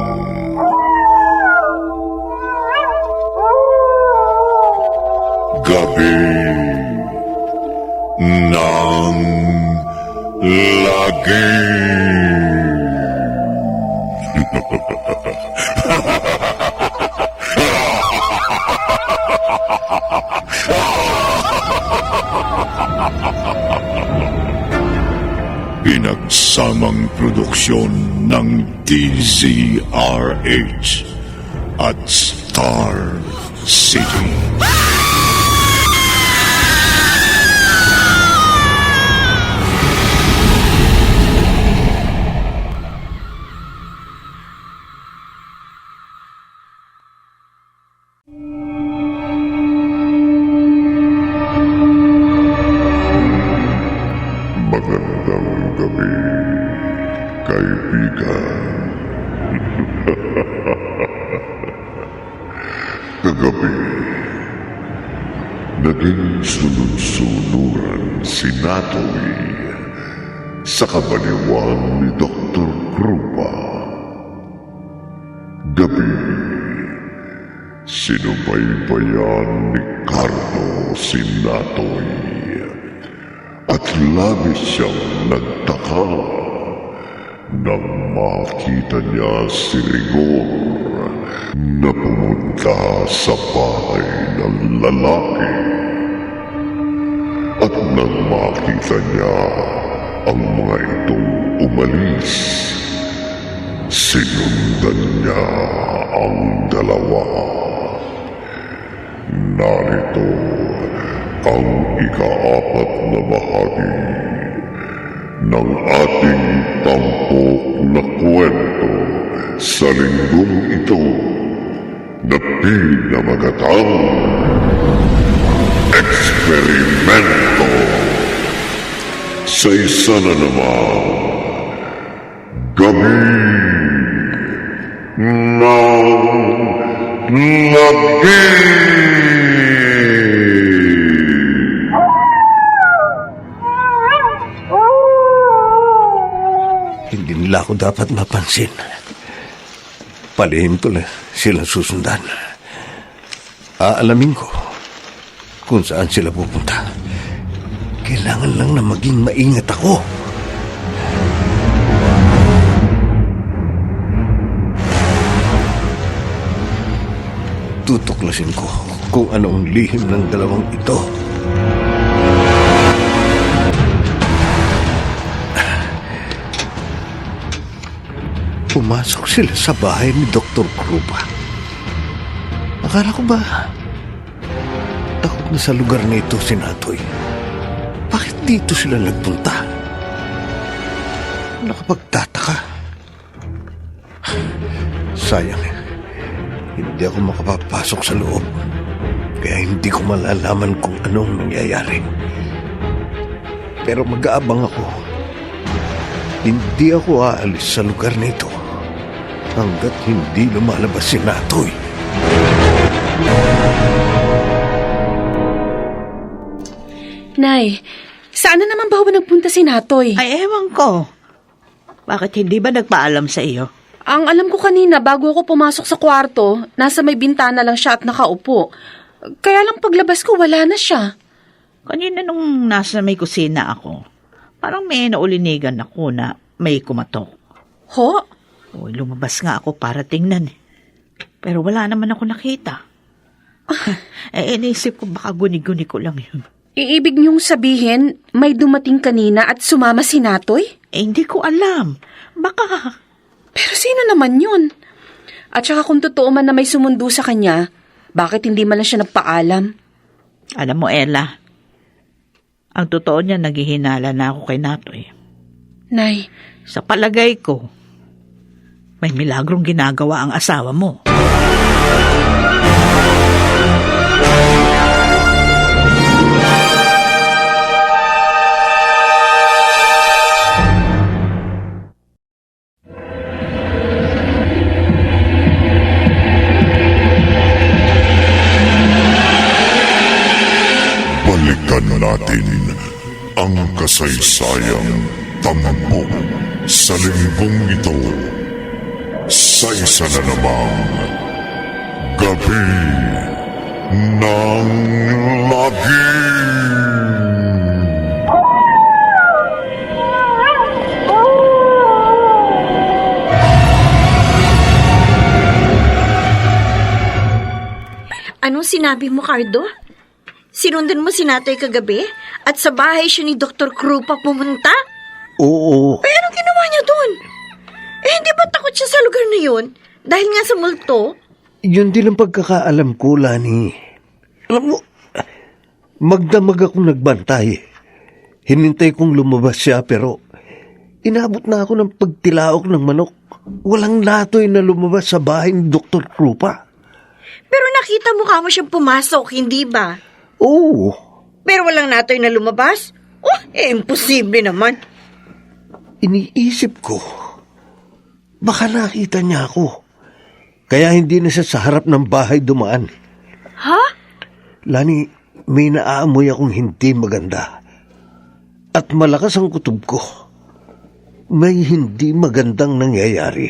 gabi ng lagi. Pinagsamang produksyon ng DZRH at Star City. Magandang gabi, kaibigan. Kagabi, naging sunod-sunuran si Natoy sa kabaliwan ni Dr. Krupa. Gabi, sinubaybayan ni Carlo si Natoy at labis siyang nagtaka nang makita niya si Rigor na pumunta sa bahay ng lalaki. At nang makita niya ang mga itong umalis, sinundan niya ang dalawa. Narito ang ika-4 na bahagi ng ating tampok na kwento sa linggong ito na pinamagatang Eksperimento. Sa isa na naman, Gabi ng Lagi. Hindi nila ako dapat mapansin. Palihim ko na silang susundan. Aalamin ko kung saan sila pupunta. Kailangan lang na maging maingat ako. Tutuklasin ko kung anong lihim ng dalawang ito. Pumasok sila sa bahay ni Dr. Krupa. Akala ko ba takot na sa lugar na ito si Natoy? Bakit dito sila nagpunta? Nakapagtataka. Sayang, hindi ako makapapasok sa loob. Kaya hindi ko malalaman kung anong nangyayari. Pero mag-aabang ako. Hindi ako aalis sa lugar na ito hanggat hindi lumalabas si Natoy. Nay, saan na naman ba nagpunta si Natoy? Ay, ewan ko. Bakit hindi ba nagpaalam sa iyo? Ang alam ko kanina, bago ako pumasok sa kwarto, nasa may bintana lang siya at nakaupo. Kaya lang paglabas ko, wala na siya. Kanina nung nasa may kusina ako, parang may naulinigan ako na may kumatok. Ho? Uy, lumabas nga ako para tingnan. Pero wala naman ako nakita. Inisip ko baka guni-guni ko lang yun. Iibig niyong sabihin, may dumating kanina at sumama si Natoy? Hindi ko alam. Baka... Pero sino naman yun? At saka kung totoo man na may sumundo sa kanya, bakit hindi man lang siya nagpaalam? Alam mo, Ella, ang totoo niya, naghihinala na ako kay Natoy. Nay, Sa palagay ko, may milagrong ginagawa ang asawa mo. Balikan natin ang kasaysayang tampok sa linggong ito sa isa na namang Gabi ng Lagim. Anong sinabi mo, Cardo? Sinundan mo si Natoy kagabi? At sa bahay siya ni Dr. Krupa pumunta? Oo. Eh, anong ginawa niya doon? Eh, hindi ba takot siya sa lugar na yun? Dahil nga sa multo? Yun din ang pagkakaalam ko, Lani. Alam mo, magdamag akong nagbantay. Hinintay kong lumabas siya pero inabot na ako ng pagtilaok ng manok. Walang Natoy na lumabas sa bahay ni Dr. Krupa. Pero nakita mo ka mo siyang pumasok, hindi ba? Oo. Pero walang Natoy na lumabas? Oh, imposible naman. Iniisip ko, baka nakita niya ako. Kaya hindi na siya sa harap ng bahay dumaan. Ha? Lani, may naaamoy akong hindi maganda. At malakas ang kutob ko. May hindi magandang nangyayari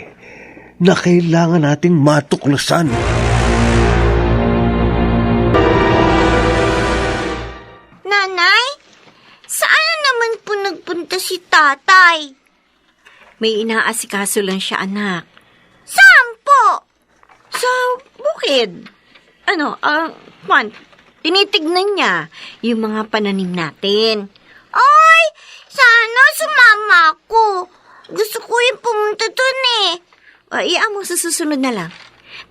na kailangan nating matuklasan. Nanay, saan naman po nagpunta si tatay? May inaasikaso lang siya, anak. Saan po? Sa bukid. Juan, tinitignan niya yung mga pananim natin. Ay, sana sumama ako. Gusto ko yung pumunta dun eh. Iyaan mo sa susunod na lang.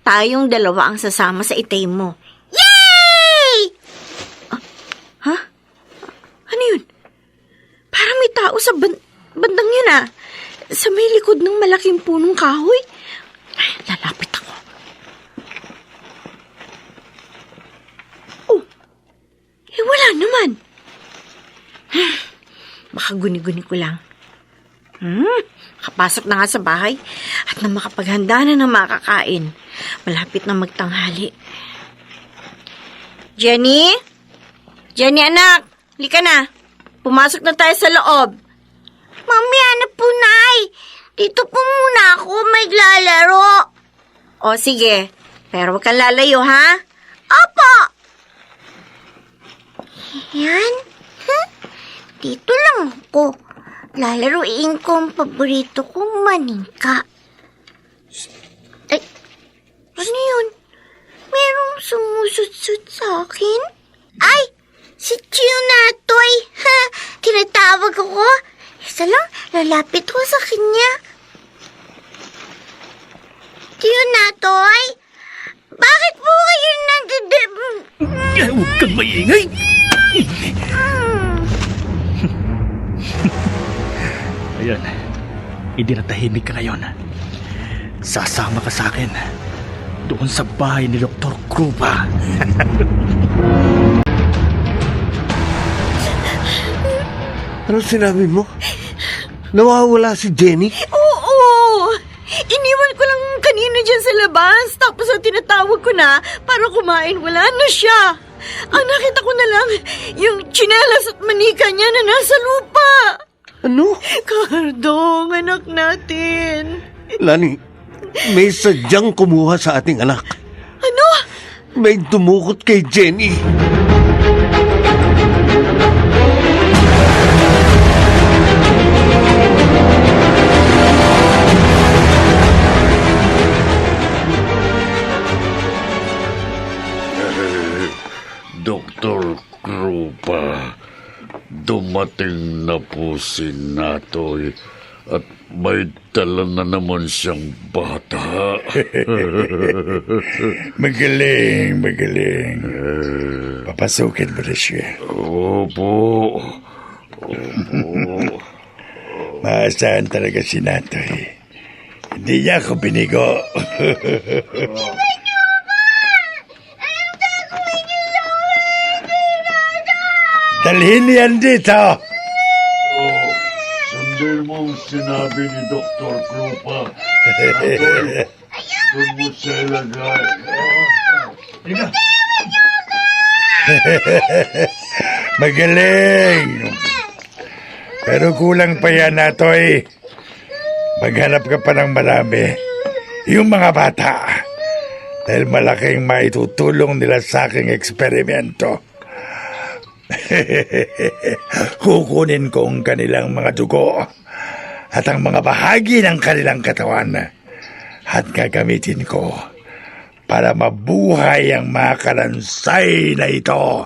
Tayong dalawa ang sasama sa itay mo. Yay! Ha? Ano yun? Parang may tao sa bandang yun ah. Sa may likod ng malaking punong kahoy. Ay, lalapit ako. Oh, wala naman. Baka guni-guni ko lang. Kapasok na nga sa bahay at na makapaghanda na ng makakain. Malapit na magtanghali. Jenny? Jenny, anak! Halika na. Pumasok na tayo sa loob. Mami, ano po, Nay? Dito po muna ako maglalaro. O, sige. Pero huwag kang lalayo, ha? Opo! Yan? Dito lang ako. Lalaruin ko ang paborito kong maningka. Ay, ano yun? Merong sumusut-sut sa akin? Ay, si Chionatoy. Ha, tinatawag ako. Isa lang, lalapit ko sa kanya. Chionatoy, bakit po kayo Huwag kang maingay! Ayan, idinatahimik ka ngayon. Sasama ka sa akin doon sa bahay ni Dr. Krupa. Ano sinabi mo? Nawawala si Jenny? Oo! Iniwan ko lang kanina dyan sa labas. Tapos tinatawag ko na para kumain. Wala na siya. Ang nakita ko na lang, yung tsinelas at manika niya na nasa lupa. Ano? Cardo, anak natin. Lani, may sadyang kumuha sa ating anak. Ano? May dumukot kay Jenny. Dr. Krupa, dumating na po si Natoy at may dala na naman siyang bata. Magaling. Papasukin mo na siya. Opo. Maasahan talaga si Natoy. Hindi niya ako binigo. Dalhin niyan dito. Sundin mo ang sinabi ni Dr. Krupa. Doon mo siya ilagay. Magaling. Pero kulang pa yan, Natoy. Maghanap ka pa ng marami. Yung mga bata. Dahil malaking maitutulong nila sa aking eksperimento. Kukunin ko ang kanilang mga dugo at ang mga bahagi ng kanilang katawan at gagamitin ko para mabuhay ang mga kalansay na ito.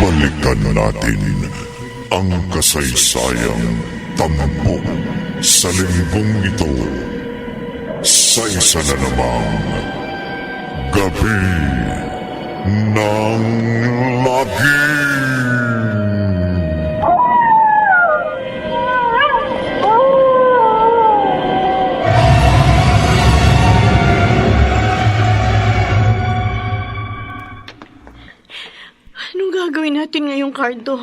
Balikan natin ang kasaysayang tampok sa linggong ito sa isa na namang Gabi ng Lagim. Anong gagawin natin ngayong, Cardo?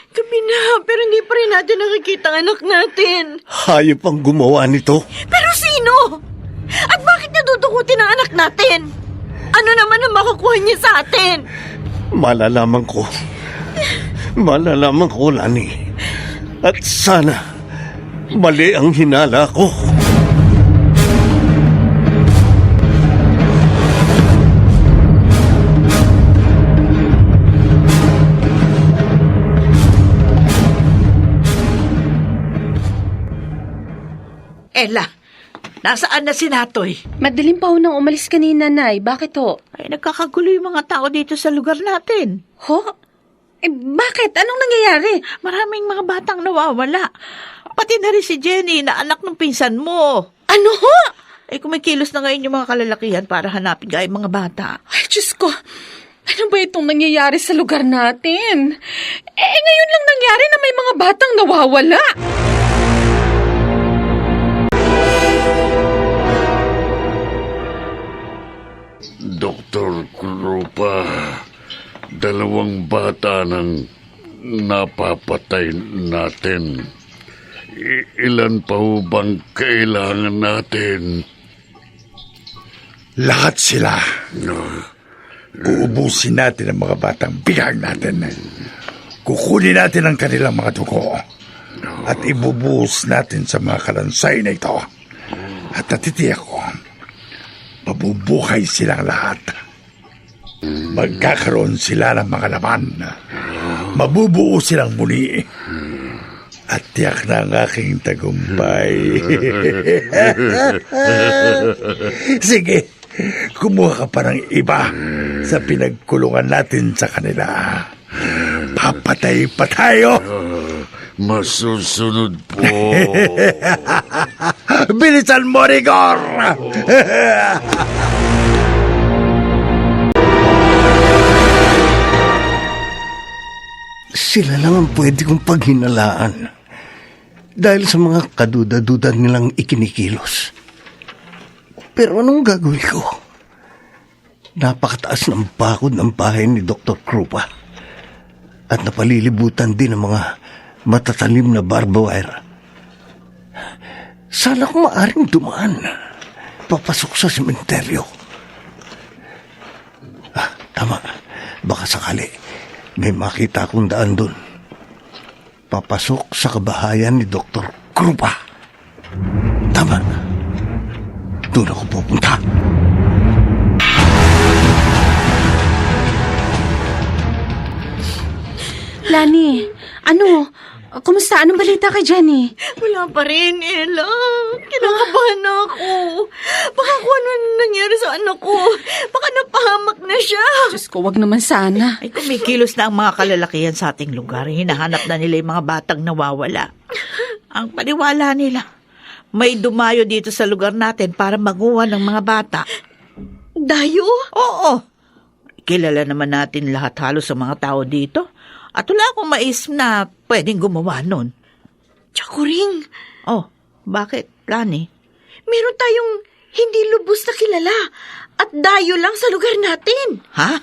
Gabi na, pero hindi pa rin natin nakikita ang anak natin. Hayop ang gumawa nito. Pero sino? At bakit nadudukutin ang anak natin? Ano naman ang makukuha niya sa atin? Malalaman ko. Malalaman ko, Lani. At sana, mali ang hinala ko. Ella, nasaan na si Natoy? Madilim pa ho nang umalis kanina, Nay. Bakit ho? Ay, nagkakagulo yung mga tao dito sa lugar natin. Ho? Bakit? Anong nangyayari? Maraming mga batang nawawala. Pati na rin si Jenny na anak ng pinsan mo. Ano ho? Kumikilos na ngayon yung mga kalalakihan para hanapin ka yung mga bata. Ay, Diyos ko. Ano ba itong nangyayari sa lugar natin? Ngayon lang nangyari na may mga batang nawawala. Dr. Krupa, 2 bata nang napapatay natin. Ilan pa ho bang kailangan natin? Lahat sila. Uubusin natin ang mga batang bigag natin. Kukunin natin ang kanilang mga dugo at ibubuhos natin sa mga kalansay na ito. At natitiyak ko, mabubuhay silang lahat. Magkakaroon sila ng mga laman. Mabubuo silang muli. At tiyak na ang aking tagumpay. Sige, kumuha ka pa ng iba sa pinagkulungan natin sa kanila. Papatay pa tayo. Masusunod po. Bilisan mo, Rigor! Sila lang ang pwede kong paghinalaan. Dahil sa mga kaduda-duda nilang ikinikilos. Pero anong gagawin ko? Napakataas ng bakod ng bahay ni Dr. Krupa. At napalilibutan din ng mga matatalim na barbed wire. Sana kung maaring dumaan, papasok sa sementeryo. Tama. Baka sakali may makita akong daan doon. Papasok sa kabahayan ni Dr. Krupa. Tama. Doon ako pupunta. Lani, ano? Kumusta? Anong balita kay Jenny? Wala pa rin, Ella. Kinakabahan na ako. Baka kung ano nangyari sa anak ko. Baka napahamak na siya. Diyos ko, wag naman sana. Ay, kumikilos na ang mga kalalakihan sa ating lugar. Hinahanap na nila yung mga batang nawawala. Ang paniwala nila, may dumayo dito sa lugar natin para maguha ng mga bata. Dayo? Oo. Kilala naman natin lahat halos sa mga tao dito. At wala akong maisip na pwedeng gumawa nun. Tsakuring, Oh, bakit, Lani? meron tayong hindi lubos na kilala at dayo lang sa lugar natin. Ha?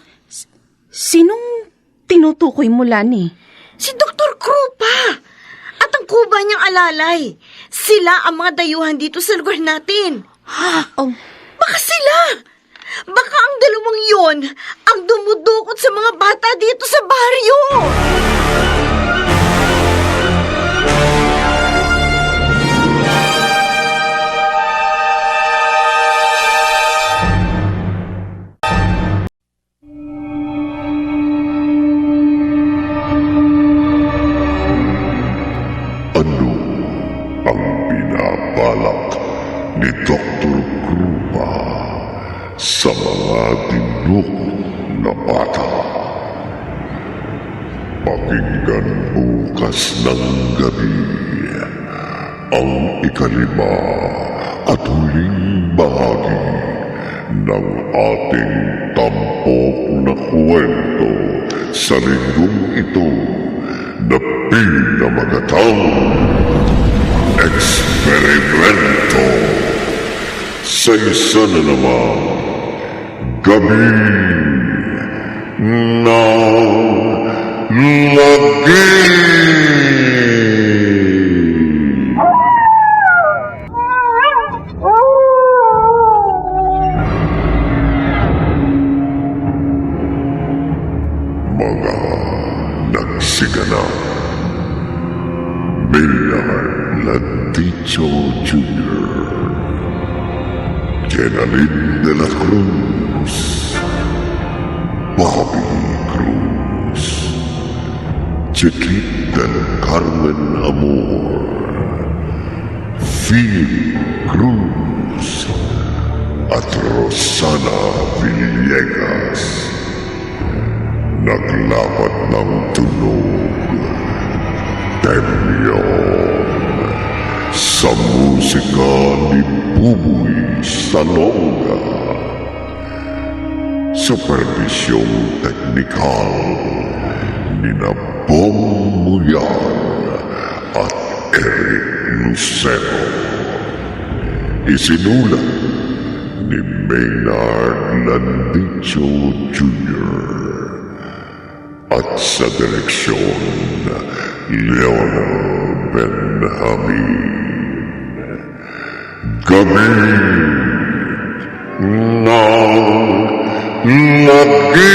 Sinong tinutukoy mo, Lani? Si Dr. Krupa at ang kuba niyang alalay. Sila ang mga dayuhan dito sa lugar natin. Ha? Oh, Baka sila! Baka ang dalawang yon ang dumudukot sa mga bata dito sa baryo! Ano ang binabalak ni Dr. Krupa sa mga dinukot na bata? Pakinggan bukas ng gabi ang ikalima at huling bahagi ng ating tampok na kwento sa linggong ito na pinamagatang Eksperimento sa isa na namang gabi ng lagi. Mga nagsiganap Maynard Lanticho Jr., Jenaline de la Cruz, Bobby Cruz, Chiquit del Carmen Amor, Phil Cruz, at Rosana Villegas. Naglapat ng tunog, Temyon, sa musika ni Buboy Salonga. Supervisyong teknikal ni Bong Muyan at Eric Lucero. Isinulat ni Maynard Landicho Jr. at sa direksyon Leonel Benjamin. Gabi ng lagi.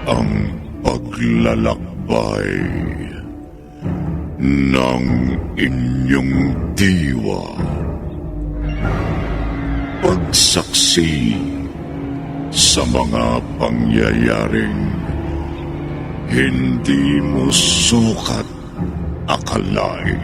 Ang paglalakbay ng inyong diwa. Pagsaksi sa mga pangyayaring hindi mo sukat akalain.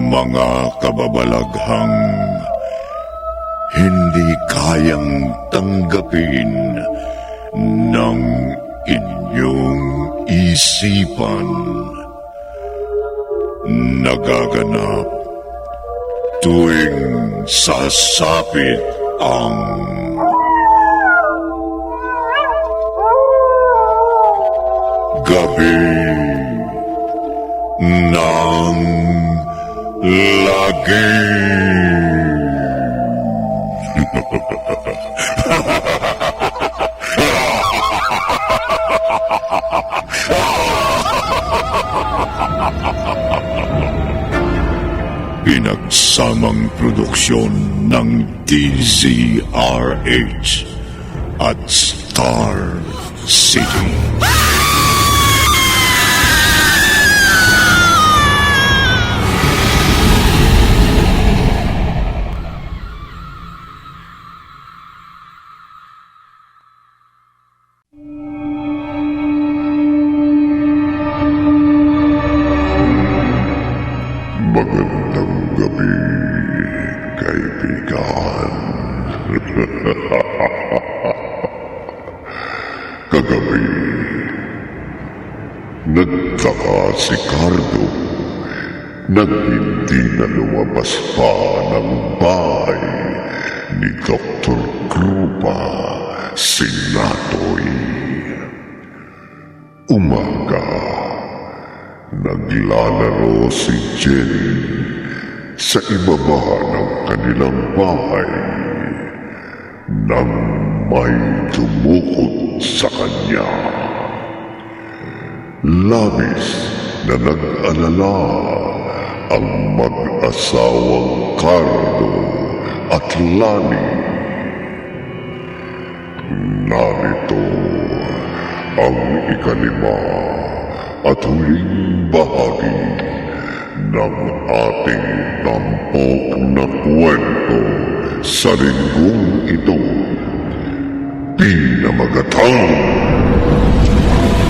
Mga kababalaghang hindi kayang tanggapin ng inyong isipan. Nagaganap tuwing sasapit ang gabi ng lagi. Pinagsamang produksyon ng DZRH at Star City. Magandang gabi, kaibigan. Kagabi, nagtaka si Cardo nang hindi na lumabas pa ng bahay ni Dr. Krupa si Natoy. Umaga, naglalaro si Jenny sa ibaba ng kanilang bahay nang may dumukot sa kanya. Labis na nag-alala ang mag-asawang Cardo at Lani. Narito ang ikalima at huling bahagi ng ating tampok na kwento sa linggong ito. Pinamagatang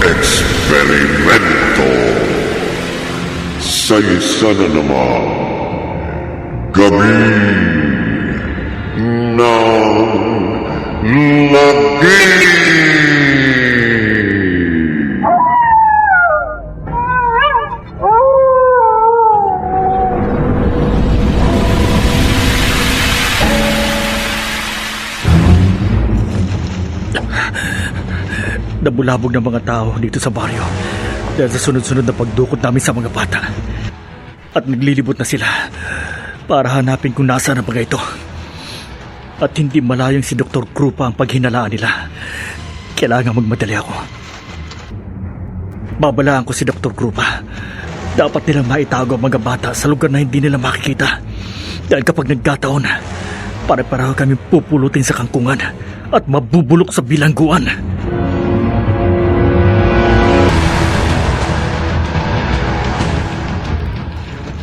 Eksperimento sa isa na naman Gabi ng Lagi. Nabulabog ng mga tao dito sa baryo dahil sa sunod-sunod na pagdukot namin sa mga bata. At naglilibot na sila para hanapin kung nasaan ang mga ito. At hindi malayang si Dr. Krupa ang paghinalaan nila. Kailangan magmadali ako. Babalaan ko si Dr. Krupa. Dapat nilang maitago ang mga bata sa lugar na hindi nila makikita. Dahil kapag nagkataon, pare-pareho kami pupulutin sa kangkungan at mabubulok sa bilangguan.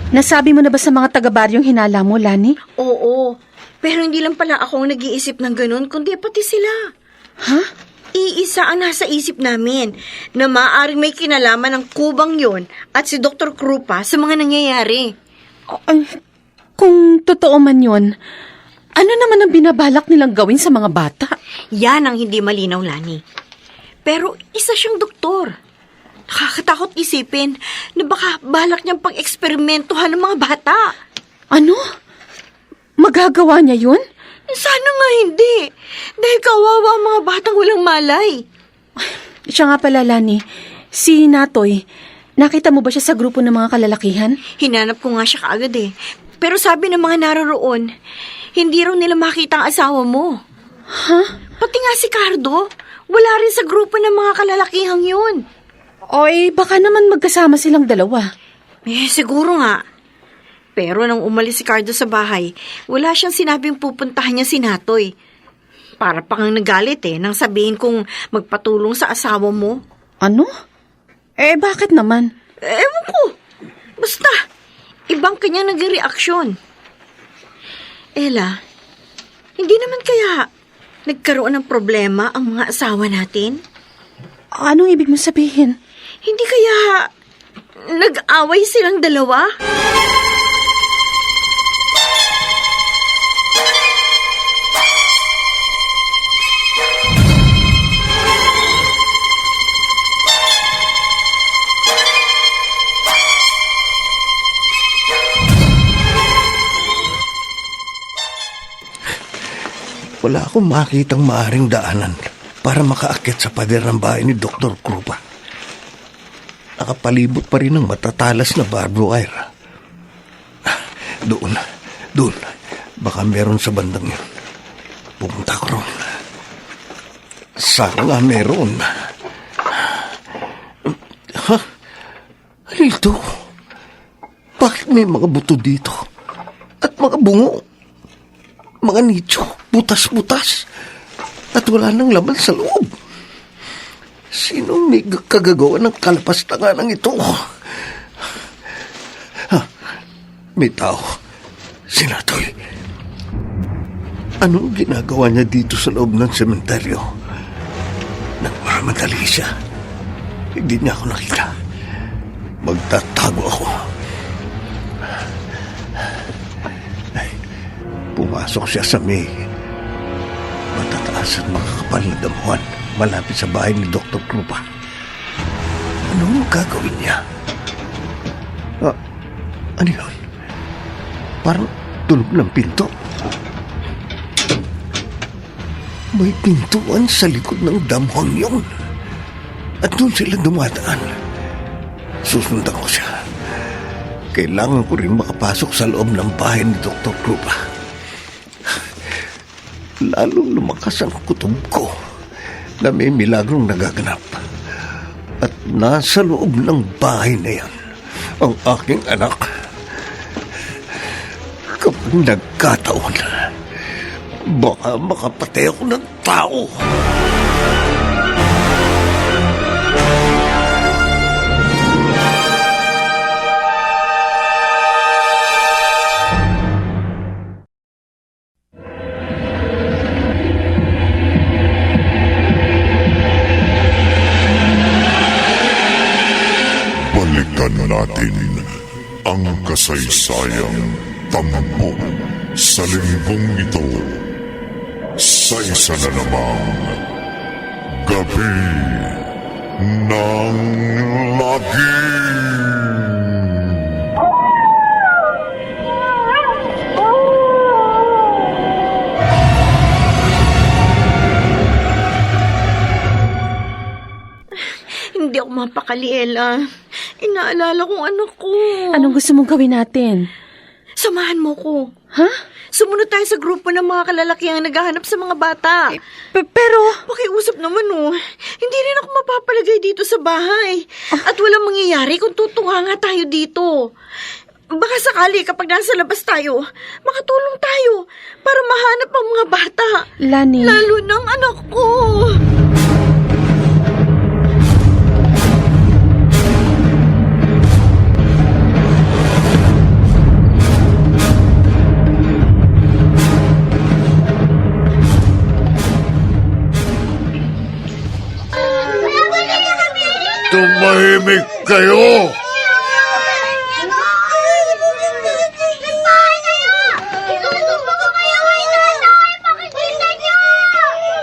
Nasabi mo na ba sa mga taga-baryong hinala mo, Lani? Oo, pero hindi lang pala ako ang nag-iisip ng ganun, kundi pati sila. Ha? Iisa ang nasa isip namin na maaaring may kinalaman ng kubang yon at si Dr. Krupa sa mga nangyayari. Ay, kung totoo man yun, ano naman ang binabalak nilang gawin sa mga bata? Yan ang hindi malinaw, Lani. Pero isa siyang doktor. Nakakatakot isipin na baka balak niyang pang-eksperimentuhan ng mga bata. Ano? Magagawa niya yun? Sana nga hindi. Dahil kawawa ang mga batang walang malay. Siya nga pala, Lani. Si Natoy, nakita mo ba siya sa grupo ng mga kalalakihan? Hinanap ko nga siya kaagad eh. Pero sabi ng mga naroroon, hindi raw nila makita ang asawa mo. Ha? Pati nga si Cardo, wala rin sa grupo ng mga kalalakihang yun. Oy, baka naman magkasama silang dalawa. Siguro nga. Pero nang umalis si Cardo sa bahay, wala siyang sinabing pupuntahan niya si Natoy. Para pa kang nagalit nang sabihin kong magpatulong sa asawa mo. Ano? Bakit naman? Ewan ko. Basta, ibang kanyang nag-reaksyon. Ella, hindi naman kaya nagkaroon ng problema ang mga asawa natin? Anong ibig mo sabihin? Hindi kaya nag-away silang dalawa? Wala akong makitang maaring daanan para makaakyat sa pader ng bahay ni Dr. Krupa. Nakapalibot pa rin ng matatalas na barbed wire. Doon. Baka meron sa bandang yun. Pupunta ko ron. Sana nga meron. Ha? Ano ito? Bakit may mga buto dito? At mga bungo? Mga nicho, butas-butas. At wala nang laman sa loob. Sino may kagagawa ng kalapastangan ito? Ha? May tao. Sinatoy. Anong ginagawa niya dito sa loob ng sementeryo? Nagmamadali siya. Hindi niya ako nakita. Magtatago ako. Pumasok siya sa may matataas at makakapal na damuhan malapit sa bahay ni Dr. Krupa. Anong gagawin niya? Ano yun? Parang tunog ng pinto. May pintuan sa likod ng damuhan yun. At doon sila dumadaan. Susundan ko siya. Kailangan ko rin makapasok sa loob ng bahay ni Dr. Krupa. Lalong lumakas ang kutob ko na may milagrong nagaganap. At nasa loob ng bahay na yan ang aking anak. Kapag nagkataon, baka makapatay ako ng tao. Balikan natin ang kasaysayang tampok sa linggong ito sa isa na namang Gabi ng Lagim. Hindi ako mapakali, Ella. Inaalala kong anak ko. Anong gusto mong gawin natin? Samahan mo ko. Ha? Sumunod tayo sa grupo ng mga kalalakiang naghahanap sa mga bata. Pero... Pakiusap naman, oh. Hindi rin ako mapapalagay dito sa bahay. At walang mangyayari kung tutunga nga tayo dito. Baka sakali kapag nasa labas tayo, makatulong tayo para mahanap ang mga bata. Lani... Lalo ng anak ko. Tumahimik kayo!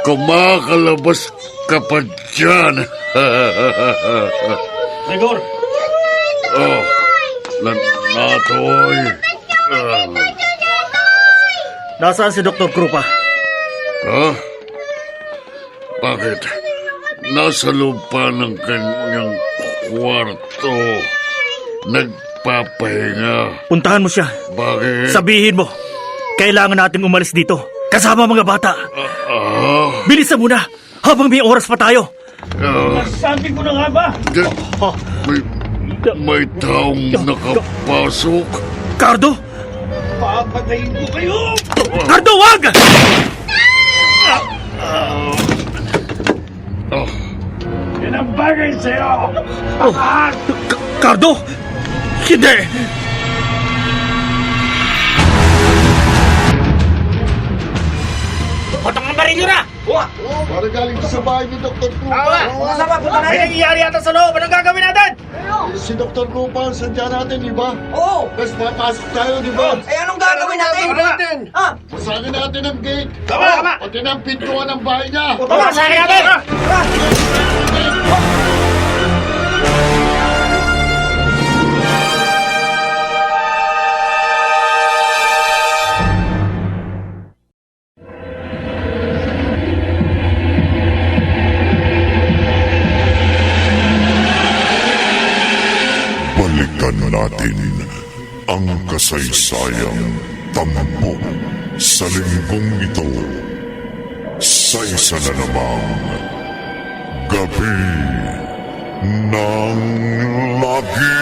Kumakalabas ka pa dyan! Rigor! Oh, Natoy! Nasaan si Dr. Krupa? Ha? Bakit? Nasa loob pa ng kanyang kwarto. Nagpapahinga. Puntahan mo siya. Bakit? Sabihin mo, kailangan nating umalis dito. Kasama mga bata. Bilisan mo na, habang may oras pa tayo. Sabi ko na nga ba? May taong nakapasok. Cardo? Papatayin ko kayo! Cardo, wag! Yan ang bagay sa'yo! Cardo? Hindi! Potong ang baril nyo na! Para galing sa bahay ni Dr. Krupa. May nangyayari yata sa loob. Anong gagawin natin? Si Dr. Krupa ang sadya natin, di ba? Oo! Tapos papasok tayo, di ba? Eh, anong gagawin natin? Masagin natin ang gate. Tama! Pati ng pintuan ng bahay niya. Tama! Saan natin? natin ang kasaysayang tampok sa linggong ito sa isa na namang Gabi ng Lagim.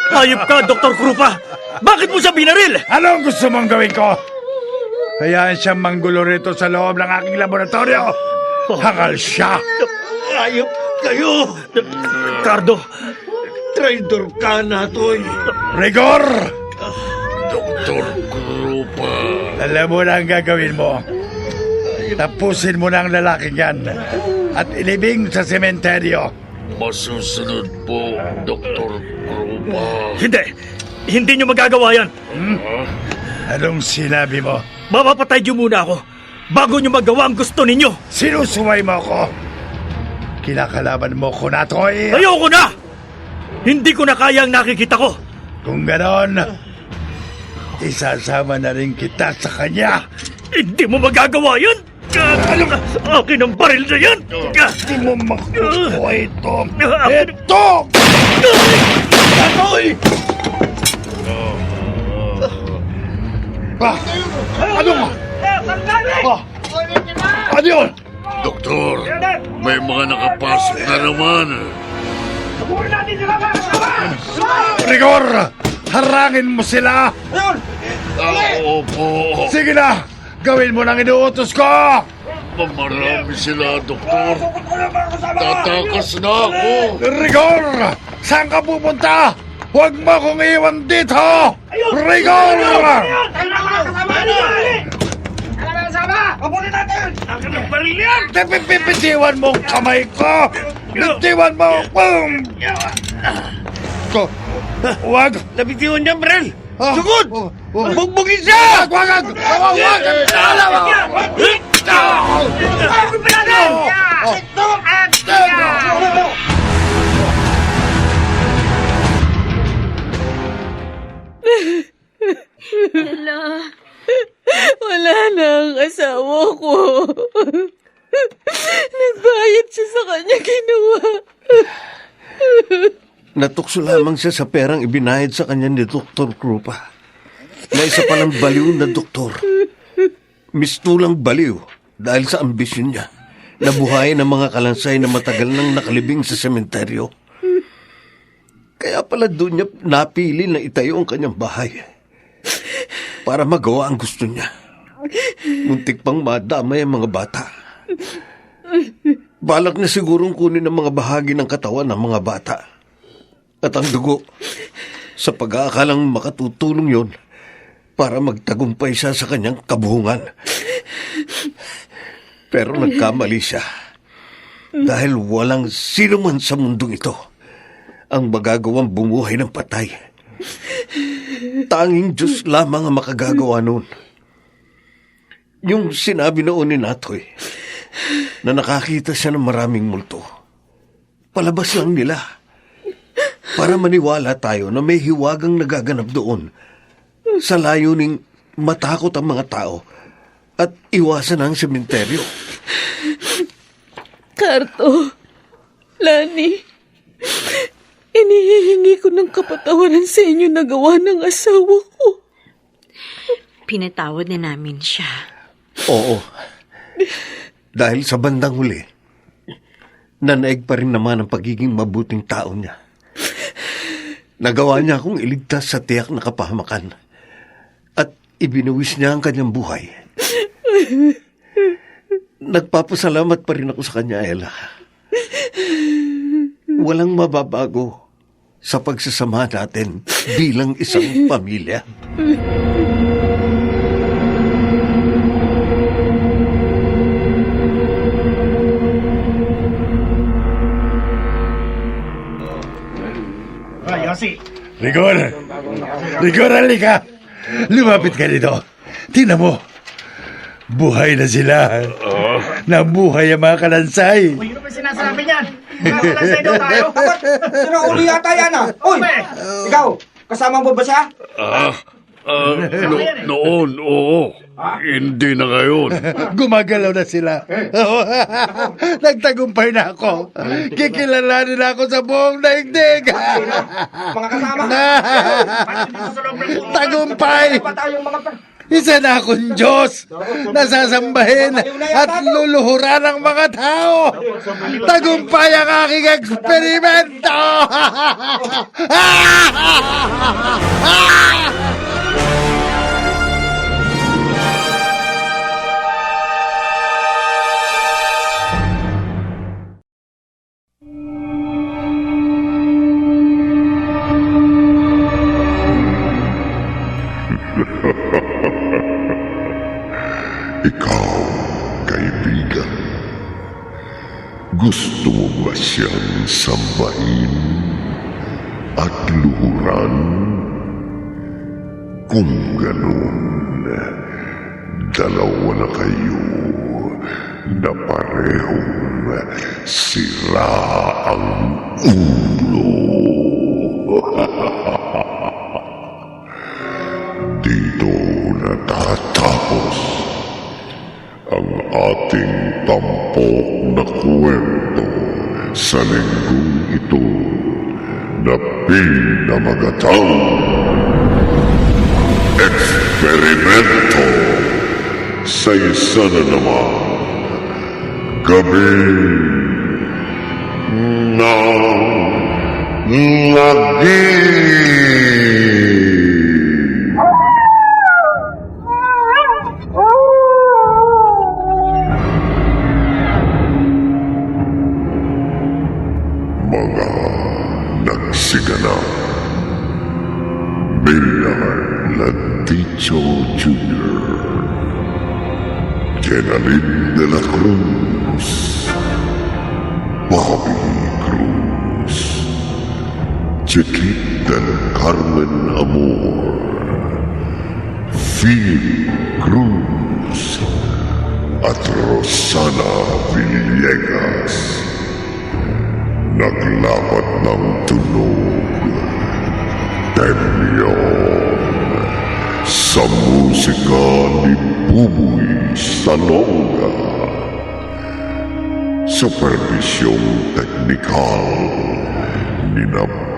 Hayop ka, Dr. Krupa! Bakit mo siya binaril? Anong gusto mong gawin ko? Hayaan siyang manggulo rito sa loob ng aking laboratorio. Hangal siya. Ayop kayo! Cardo, Traidor ka na, Toy! Rigor! Dr. Krupa. Alam mo na ang gagawin mo. Tapusin mo na ang lalaking yan at ilibing sa sementeryo. Masusunod po, Dr. Krupa. Hindi niyo magagawa yan. Anong sinabi mo? Mapapatay niyo muna ako bago niyo magawa ang gusto ninyo. Sinusuway mo ako. Kinakalaban mo ko na, Toy. Ayoko na! Hindi ko na kaya ang nakikita ko. Kung ganon, isasama na rin kita sa kanya. Hindi mo magagawa yan! Akin ang baril na yan! Hindi mo makukuha ito. Ito! Toy! Ano? Ano yun? Doktor, may mga nakapasok na naman. Rigor! Harangin mo sila! Opo. Sige na! Gawin mo nang inuutos ko! Marami sila, Doktor. Tatakas na ako. Rigor! Saan ka pupunta? Huwag mo akong iwan dito! Rigor! Pipitiwan mo ang kamay ko! Pipitiwan mo! Boom! Huwag! Nabitiwan niya, Brel! Sugod! Bugbugin siya! Huwag! Huwag! Hala. Wala na ang asawa ko. Nagbayad siya sa kanya ginawa. Natukso lamang siya sa perang ibinayad sa kanya ni Dr. Krupa. Na isa palang baliw na doktor. Mistulang baliw dahil sa ambisyon niya. Nabuhayin ang mga kalansay na matagal nang nakalibing sa sementeryo. Kaya pala doon niya napili na itayo ang kanyang bahay. Para magawa ang gusto niya. Muntik pang madamay ang mga bata. Balak na sigurong kunin ang mga bahagi ng katawan ng mga bata. At ang dugo, sa pag-aakalang makatutulong yon para magtagumpay siya sa kanyang kabuhungan. Pero nagkamali siya. Dahil walang sino man sa mundong ito ang magagawang bumuhay ng patay. Tanging Diyos lamang ang makagagawa noon. Yung sinabi noon ni Natoy na nakakita siya ng maraming multo. Palabas lang nila para maniwala tayo na may hiwagang nagaganap doon sa layuning matakot ang mga tao at iwasan ang sementeryo. Cardo, Lani, inihihingi ko ng kapatawaran sa inyo na gawa ng asawa ko. Pinatawad na namin siya. Oo. Dahil sa bandang huli, nanaig pa rin naman ang pagiging mabuting tao niya. Nagawa niya akong iligtas sa tiyak na kapahamakan at ibinuwis niya ang kanyang buhay. Nagpapasalamat pa rin ako sa kanya, Ella. Walang mababago sa pagsasama natin bilang isang pamilya. Rigor! Rigor, halika! Lumapit ka dito. Tingnan mo. Buhay na sila. Nabuhay ang mga kalansay. Uy, ano ba sinasabi niyan? Mga kalansay daw tayo? Sino uli yata yan ah? Uy! Ikaw! Kasama mo ba siya? Noon, oo. Hindi na ngayon. Gumagalaw na sila. Nagtagumpay na ako. Kikilalanin na ako sa buong daigdig. Mga kasama. Tagumpay! Pa tayong mga... Isa na akong Diyos na sasambahin at luluhuran ng mga tao. Tagumpay ang aking eksperimento! Ikaw, kaibigan, gusto mo ba siyang sambahin at luhuran? Kung ganun, dalawa na kayo na parehong sira ang ulo. Dito natatapos ang ating tampok na kwento sa linggong ito na pinamagatang eksperimento sa isa na naman gabi ng naging. Mga nagsiganap Maynard Lanticho Jr., Jenaline de la Cruz, Bobby Cruz, Chiquit del Carmen Amor, Phil Cruz, at Rosana Villegas. Naglapat ng tunog, Temyon, sa musika ni Buboy Salonga. Supervisyong teknikal ni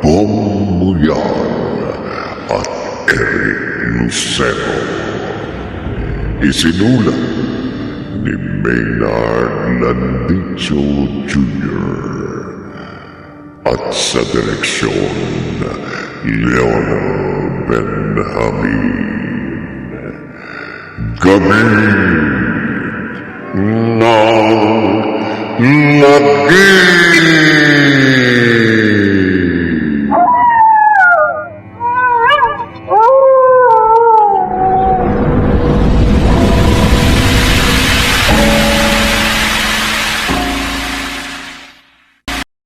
Bong Muyan at Eric Lucero. Isinulat ni Maynard Landicho Jr. at sa direksyon Leonel Benjamin. Gabi ng naging.